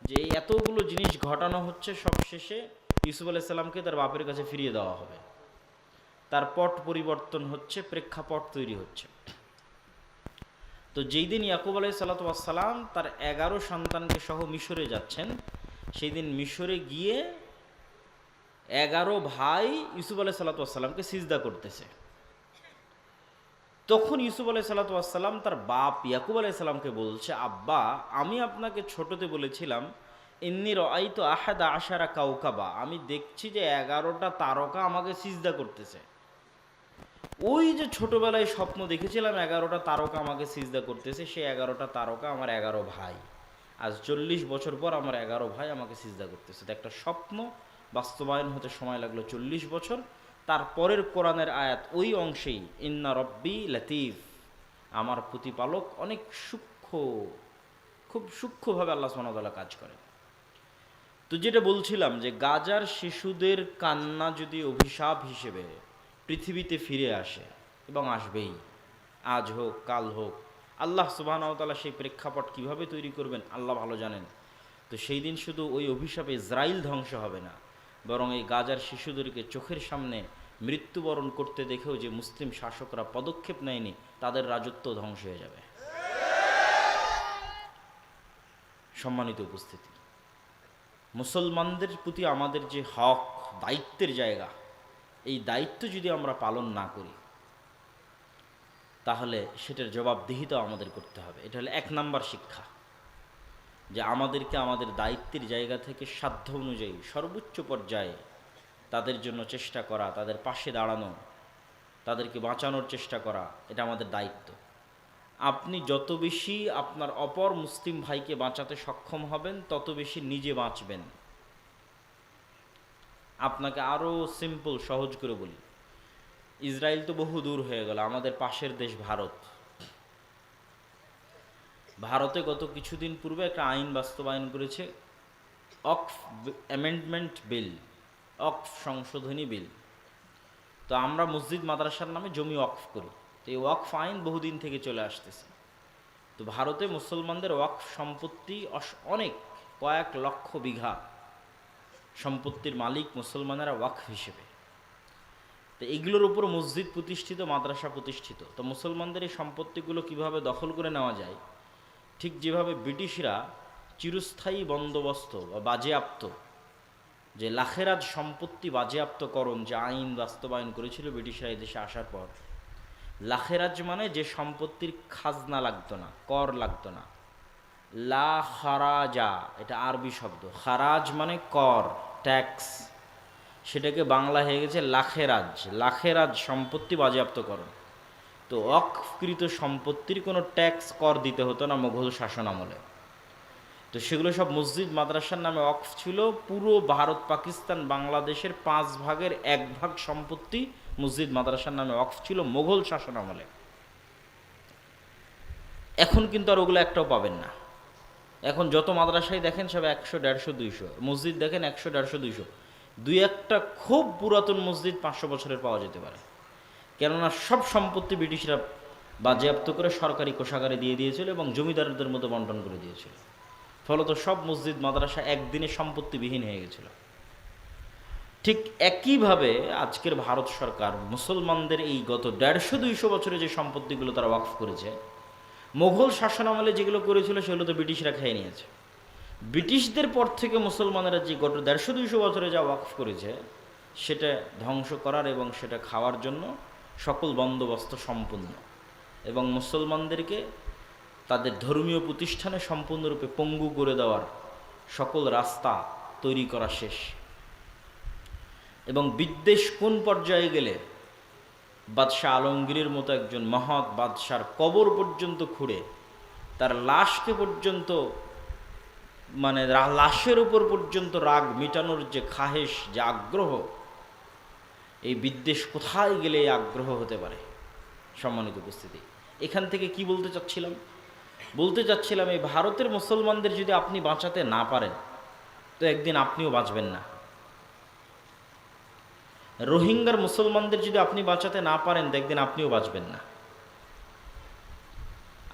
যে এই এতগুলো জিনিস ঘটানো হচ্ছে, সব শেষে ইউসুফ আলাইহিস সালামকে তার বাপের কাছে ফিরিয়ে দেওয়া হবে। তার পট পরিবর্তন হচ্ছে, প্রেক্ষাপট তৈরি হচ্ছে। তো যেই দিন ইয়াকুব আলাইহিস সালাম তার 11 সন্তানকে সহ মিশরে যাচ্ছেন, সেই দিন মিশরে গিয়ে 11 ভাই ইউসুফ আলাইহিস সালামকে সিজদা করতেছে। তখন ইউসুফ আলাইহিস সালাম তার বাপ ইয়াকুব আলাইহিস সালামকে বলছে, আব্বা, আমি আপনাকে ছোটতে বলেছিলাম ইন্নী রাআইতু আহাদা আশারা কাওকাবা, আমি দেখছি যে 11টা তারকা আমাকে সিজদা করতেছে। ওই যে ছোটবেলায় স্বপ্ন দেখেছিলাম 11টা তারকা আমাকে সিজদা করতেছে, সেই 11টা তারকা আমার 11 ভাই। আজ 40 বছর পর আমার 11 ভাই আমাকে সিজদা করতেছে। তো একটা স্বপ্ন বাস্তবায়ন হতে সময় লাগলো 40 বছর। তারপরের কোরআনের আয়াত ওই অংশেই, ইন্না রব্বি লাতিফ, আমার প্রতিপালক অনেক সূক্ষ্ম, খুব সূক্ষ্মভাবে আল্লাহ সুবহানাহু ওয়া তাআলা কাজ করে। তো যেটা বলছিলাম যে গাজার শিশুদের কান্না যদি অভিশাপ হিসেবে পৃথিবীতে ফিরে আসে, এবং আসবেই, আজ হোক কাল হোক, আল্লাহ সুবহানাহু ওয়া তাআলা সেই প্রেক্ষাপট কীভাবে তৈরি করবেন আল্লাহ ভালো জানেন। তো সেই দিন শুধু ওই অভিশাপে ইসরাইল ধ্বংস হবে না, বরং এই গাজার শিশুদেরকে চোখের সামনে মৃত্যুবরণ করতে দেখেও যে মুসলিম শাসকরা পদক্ষেপ নেয়নি, তাদের রাজত্ব ধ্বংস হয়ে যাবে। সম্মানিত উপস্থিতি, মুসলমানদের প্রতি আমাদের যে হক, দায়িত্বের জায়গা, এই দায়িত্ব যদি আমরা পালন না করি তাহলে সেটার জবাবদিহিতা আমাদের করতে হবে। এটা হলো 1 নাম্বার শিক্ষা, যে আমাদেরকে আমাদের দায়িত্বের জায়গা থেকে সাধ্য অনুযায়ী সর্বোচ্চ পর্যায়ে তাদের জন্য চেষ্টা করা, তাদের পাশে দাঁড়ানো, তাদেরকে বাঁচানোর চেষ্টা করা, এটা আমাদের দায়িত্ব। আপনি যত বেশি আপনার অপর মুসলিম ভাইকে বাঁচাতে সক্ষম হবেন, তত বেশি নিজে বাঁচবেন। আপনাকে আরও সিম্পল, সহজ করে বলি, ইসরায়েল তো বহু দূর হয়ে গেল, আমাদের পাশের দেশ ভারত। ভারতে গত কিছুদিন পূর্বে একটা আইন বাস্তবায়ন করেছে, ওয়াকফ অ্যামেন্ডমেন্ট বিল, ওয়াকফ সংশোধনী বিল। তো আমরা মসজিদ মাদ্রাসার নামে জমি ওয়াকফ করি, তো এই ওয়াকফ আইন বহুদিন থেকে চলে আসতেছে। তো ভারতে মুসলমানদের ওয়াকফ সম্পত্তি অনেক, কয়েক লক্ষ বিঘা সম্পত্তির মালিক মুসলমানেরা ওয়াকফ হিসেবে। তো এগুলোর উপর মসজিদ প্রতিষ্ঠিত, মাদ্রাসা প্রতিষ্ঠিত। তো মুসলমানদের এই সম্পত্তিগুলো কিভাবে দখল করে নেওয়া যায়, ঠিক যেভাবে ব্রিটিশরা চিরস্থায়ী বন্দোবস্ত বা বাজেয়াপ্ত, যে লাখেরাজ সম্পত্তি বাজেয়াপ্তকরণ যে আইন বাস্তবায়ন করেছিল ব্রিটিশরা এদেশে আসার পর, লাখেরাজ মানে যে সম্পত্তির খাজনা লাগতো না, কর লাগতো না। লা খারাজা, এটা আরবি শব্দ, খারাজ মানে কর, ট্যাক্স, সেটাকে বাংলা হয়ে গেছে লাখেরাজ। লাখেরাজ সম্পত্তি বাজেয়াপ্তকরণ। তো ওয়াকফকৃত সম্পত্তির কোনো ট্যাক্স, কর দিতে হতো না মোগল শাসন আমলে। তো সেগুলো সব মসজিদ মাদ্রাসার নামে ওয়াকফ ছিল। পুরো ভারত, পাকিস্তান, বাংলাদেশের 5 ভাগের 1 ভাগ সম্পত্তি মসজিদ মাদ্রাসার নামে ওয়াকফ ছিল মোগল শাসন আমলে। এখন কিন্তু আর ওগুলো একটাও পাবেন না। এখন যত মাদ্রাসায় দেখেন সব 100, 150, 200, মসজিদ দেখেন 100, 150, 200। 2-1টা খুব পুরাতন মসজিদ 500 বছরের পাওয়া যেতে পারে, কেননা সব সম্পত্তি ব্রিটিশরা বাজেয়াপ্ত করে সরকারি কোষাগারে দিয়ে দিয়েছিল এবং জমিদারদের মধ্যে বন্টন করে দিয়েছিল। ফলত সব মসজিদ মাদ্রাসা একদিনে সম্পত্তিবিহীন হয়ে গেছিল। ঠিক একইভাবে আজকের ভারত সরকার মুসলমানদের এই গত 150-200 বছরে যে সম্পত্তিগুলো তারা ওয়াকফ করেছে, মোগল শাসনামলে যেগুলো করেছিল সেগুলো তো ব্রিটিশরা খেয়ে নিয়েছে। ব্রিটিশদের পর থেকে মুসলমানেরা যে গত 150-200 বছরে যা ওয়াকফ করেছে, সেটা ধ্বংস করার এবং সেটা খাওয়ার জন্য সকল বন্দোবস্ত সম্পূর্ণ, এবং মুসলমানদেরকে তাদের ধর্মীয় প্রতিষ্ঠানে সম্পূর্ণরূপে পঙ্গু করে দেওয়ার সকল রাস্তা তৈরি করা শেষ। এবং বিদ্বেষ কোন পর্যায়ে গেলে বাদশাহ আলমগীরের মতো একজন মহৎ বাদশার কবর পর্যন্ত খুঁড়ে তার লাশকে পর্যন্ত, মানে লাশের উপর পর্যন্ত রাগ মিটানোর যে খাহেশ, যে আগ্রহ, এই বিদ্বেষ কোথায় গেলে এই আগ্রহ হতে পারে। সম্মানিত উপস্থিতি, এখান থেকে কি বলতে চাচ্ছিলাম, বলতে চাচ্ছিলাম, এই ভারতের মুসলমানদের যদি আপনি বাঁচাতে না পারেন তো একদিন আপনিও বাঁচবেন না। রোহিঙ্গার মুসলমানদের যদি আপনি বাঁচাতে না পারেন তো একদিন আপনিও বাঁচবেন না।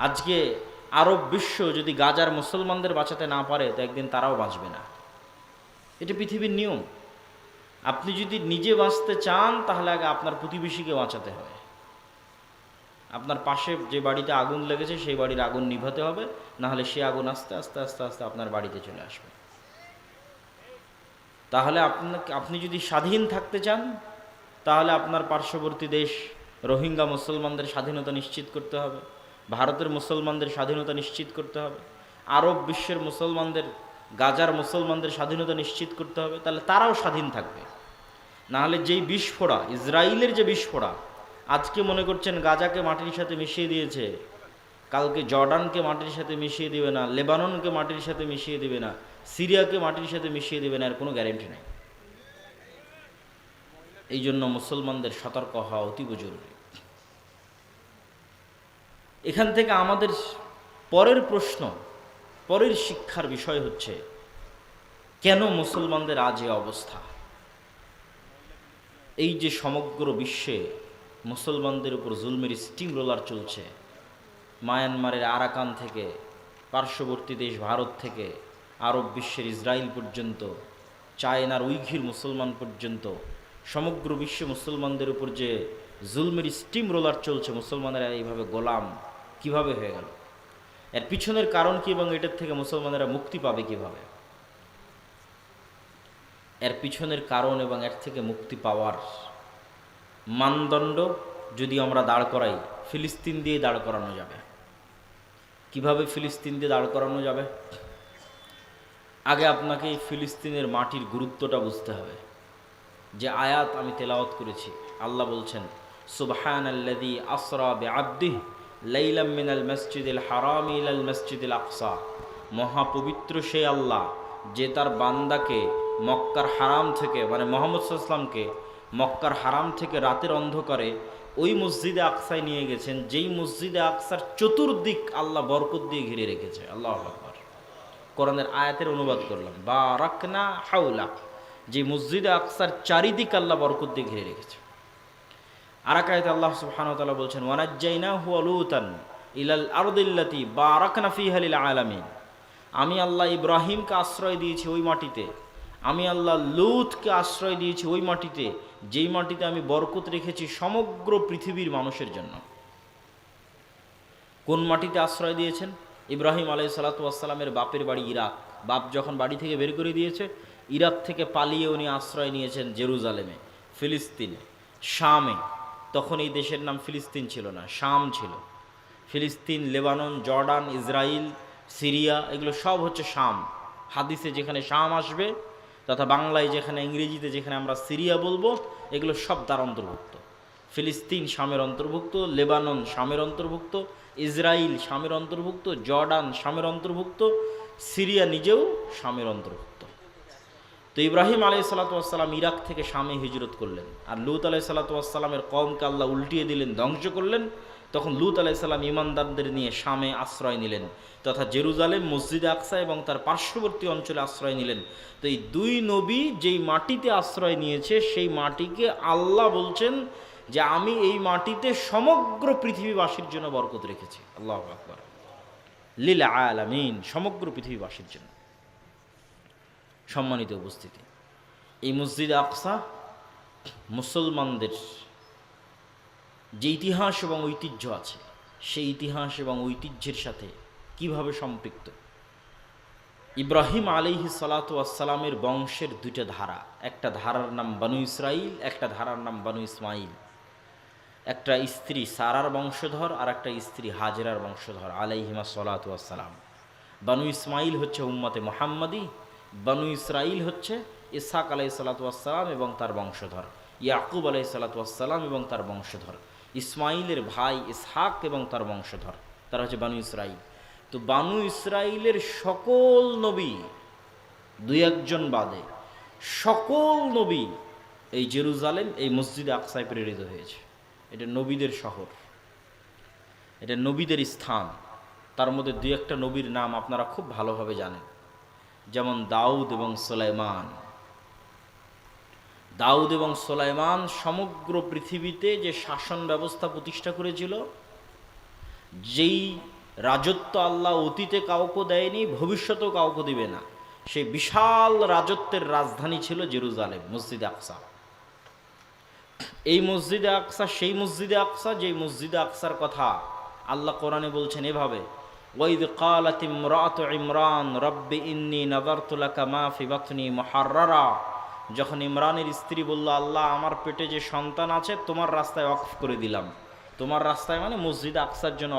আজকে আরব বিশ্ব যদি গাজার মুসলমানদের বাঁচাতে না পারে তো একদিন তারাও বাঁচবে না। এটা পৃথিবীর নিয়ম। আপনি যদি নিজে বাঁচতে চান তাহলে আগে আপনার প্রতিবেশীকে বাঁচাতে হবে। আপনার পাশে যে বাড়িতে আগুন লেগেছে সেই বাড়ির আগুন নিভাতে হবে, না হলে সে আগুন আস্তে আস্তে আস্তে আস্তে আপনার বাড়িতে চলে আসবে। তাহলে আপনি যদি স্বাধীন থাকতে চান তাহলে আপনার পার্শ্ববর্তী দেশ রোহিঙ্গা মুসলমানদের স্বাধীনতা নিশ্চিত করতে হবে, ভারতের মুসলমানদের স্বাধীনতা নিশ্চিত করতে হবে, আরব বিশ্বের মুসলমানদের, গাজার মুসলমানদের স্বাধীনতা নিশ্চিত করতে হবে, তাহলে তারাও স্বাধীন থাকবে। নাহলে যেই বিস্ফোরা, ইসরায়েলের যে বিস্ফোরা, আজকে মনে করছেন গাজাকে মাটির সাথে মিশিয়ে দিয়েছে, কালকে জর্ডানকে মাটির সাথে মিশিয়ে দিবে না, লেবাননকে মাটির সাথে মিশিয়ে দিবে না, সিরিয়াকে মাটির সাথে মিশিয়ে দিবে না, এর কোনো গ্যারেন্টি নেই। এই জন্য মুসলমানদের সতর্ক হওয়া অতীব জরুরি। এখান থেকে আমাদের পরের প্রশ্ন, পরের শিক্ষার বিষয় হচ্ছে, কেন মুসলমানদের আজ এ অবস্থা? এই যে সমগ্র বিশ্বে মুসলমানদের উপর জুলমের স্টিম রোলার চলছে, মায়ানমারের আরাকান থেকে পার্শ্ববর্তী দেশ ভারত থেকে আরব বিশ্বের ইসরায়েল পর্যন্ত, চায়নার উইঘুর মুসলমান পর্যন্ত সমগ্র বিশ্বে মুসলমানদের উপর যে জুলমের স্টিম রোলার চলছে, মুসলমানেরা এইভাবে গোলাম কিভাবে হয়ে গেল? এর পিছনের কারণ কি এবং এটার থেকে মুসলমানেরা মুক্তি পাবে কিভাবে? এর পিছনের কারণ এবং এর থেকে মুক্তি পাওয়ার মানদণ্ড যদি আমরা দাঁড় করাই, ফিলিস্তিন দিয়ে দাঁড় করানো যাবে। কিভাবে ফিলিস্তিন দিয়ে দাঁড় করানো যাবে? আগে আপনাকে এই ফিলিস্তিনের মাটির গুরুত্বটা বুঝতে হবে। যে আয়াত আমি তেলাওয়াত করেছি, আল্লাহ বলছেন, সুবহানাল্লাযী আসরা বিআবদিহি লাইলাম মিনাল মসজিদিল হারাম ইলাল মসজিদিল আকসা। মহাপবিত্র সেই আল্লাহ যে তার বান্দাকে মক্কার হারাম থেকে, মানে মুহাম্মদ সাল্লাল্লাহু আলাইহি ওয়াসাল্লামকে মক্কার হারাম থেকে রাতের অন্ধকারে ওই মসজিদে আকসায় নিয়ে গেছেন, যেই মসজিদে আকসার চতুর্দিক আল্লাহ বরকত দিয়ে ঘিরে রেখেছে। আল্লাহু আকবার। কোরআনের আয়াতের অনুবাদ করলাম, বারাকনা হাওলা, যে মসজিদে আকসার চারিদিক আল্লাহ বরকত দিয়ে ঘিরে রেখেছে। আর এক আয়াতে আল্লাহ সুবহানাহু ওয়া তাআলা বলছেন, ওয়ানাজ্জাইনাহু ওয়া লূতান ইলাল আরদিল্লাতী বারাকনা ফীহা লিল আলামিন। আমি আল্লাহ ইব্রাহিমকে আশ্রয় দিয়েছি ওই মাটিতে, আমি আল্লাহ লূতকে আশ্রয় দিয়েছি ওই মাটিতে, যেই মাটিতে আমি বরকত রেখেছি সমগ্র পৃথিবীর মানুষের জন্য। কোন মাটিতে আশ্রয় দিয়েছেন? ইব্রাহিম আলাইহিস সালাতু ওয়াস সালামের বাপের বাড়ি ইরাক। বাপ যখন বাড়ি থেকে বের করে দিয়েছে, ইরাক থেকে পালিয়ে উনি আশ্রয় নিয়েছেন জেরুজালেমে, ফিলিস্তিনে, শামে। তখন এই দেশের নাম ফিলিস্তিন ছিল না, শাম ছিল। ফিলিস্তিন, লেবানন, জর্ডান, ইসরায়েল, সিরিয়া, এগুলো সব হচ্ছে শাম। হাদিসে যেখানে শাম আসবে, তথা বাংলায় যেখানে, ইংরেজিতে যেখানে আমরা সিরিয়া বলবো, এগুলো সব তার অন্তর্ভুক্ত। ফিলিস্তিন শামের অন্তর্ভুক্ত, লেবানন শামের অন্তর্ভুক্ত, ইসরায়েল শামের অন্তর্ভুক্ত, জর্ডান শামের অন্তর্ভুক্ত, সিরিয়া নিজেও শামের অন্তর্ভুক্ত। তো ইব্রাহিম আলাইহিস সালাতু ওয়াস সালাম ইরাক থেকে শামে হিজরত করলেন, আর লূত আলাইহিস সালাতু ওয়াস সালামের কওমকে আল্লাহ উল্টিয়ে দিলেন, ধ্বংস করলেন। তখন লূত আলাইহিস সালাম ঈমানদারদের নিয়ে শামে আশ্রয় নিলেন, তথা জেরুজালেম, মসজিদে আকসা এবং তার পার্শ্ববর্তী অঞ্চলে আশ্রয় নিলেন। তো এই দুই নবী যেই মাটিতে আশ্রয় নিয়েছে, সেই মাটিকে আল্লাহ বলছেন যে আমি এই মাটিতে সমগ্র পৃথিবীবাসীর জন্য বরকত রেখেছি। আল্লাহু আকবার। লিল আলামিন, সমগ্র পৃথিবীবাসীর জন্য। সম্মানিত উপস্থিতি, এই মসজিদে আকসা মুসলমানদের যে ইতিহাস এবং ঐতিহ্য আছে, সেই ইতিহাস এবং ঐতিহ্যের সাথে কিভাবে সম্পৃক্ত? ইব্রাহিম আলাইহিস সালাতু ওয়াস সালামের বংশের দুইটা ধারা, একটা ধারার নাম বানু ইসরাইল, একটা ধারার নাম বানু ইসমাইল। একটা স্ত্রী সারার বংশধর আর একটা স্ত্রী হাজেরার বংশধর আলাইহিমা সালাতু ওয়াস সালাম। বানু ইসমাইল হচ্ছে উম্মতে মুহাম্মাদি, বানু ইসরাইল হচ্ছে ইসহাক আলাইহিস সালাতু ওয়াস সালাম এবং তার বংশধর, ইয়াকুব আলাইহিস সালাতু ওয়াস সালাম এবং তার বংশধর, ইসমাইলের ভাই ইসহাক এবং তার বংশধর, তারা হচ্ছে বানু ইসরাইল। তো বানু ইসরাইলের সকল নবী, দুই একজন বাদে সকল নবী এই জেরুজালেম, এই মসজিদে আকসায় প্রেরিত হয়েছে। এটা নবীদের শহর, এটা নবীদের স্থান। তার মধ্যে দুই একটা নবীর নাম আপনারা খুব ভালোভাবে জানেন, যেমন দাউদ এবং সুলাইমান। দাউদ এবং সুলাইমান সমগ্র পৃথিবীতে যে শাসন ব্যবস্থা প্রতিষ্ঠা করেছিল, যেই রাজত্ব আল্লাহ অতীতে কাউকে দেয়নি, ভবিষ্যতেও কাউকে দিবে না, সেই বিশাল রাজত্বের রাজধানী ছিল জেরুজালেম, মসজিদে আকসা। এই মসজিদে আকসা সেই মসজিদে আকসা, যেই মসজিদে আকসার কথা আল্লাহ কোরআনে বলছেন এভাবে, ওয়াইদ ক্বালাত ইমরাতু ইমরান রব্বি ইন্নী নাযারতু লাকা মা ফি বাতনি মুহাররারা। যখন ইমরানের স্ত্রী বলল, আল্লাহ আমার পেটে যে সন্তান আছে তোমার রাস্তায় ওয়াকফ করে দিলাম। তোমার রাস্তায় মানে মসজিদে আকসার জন্য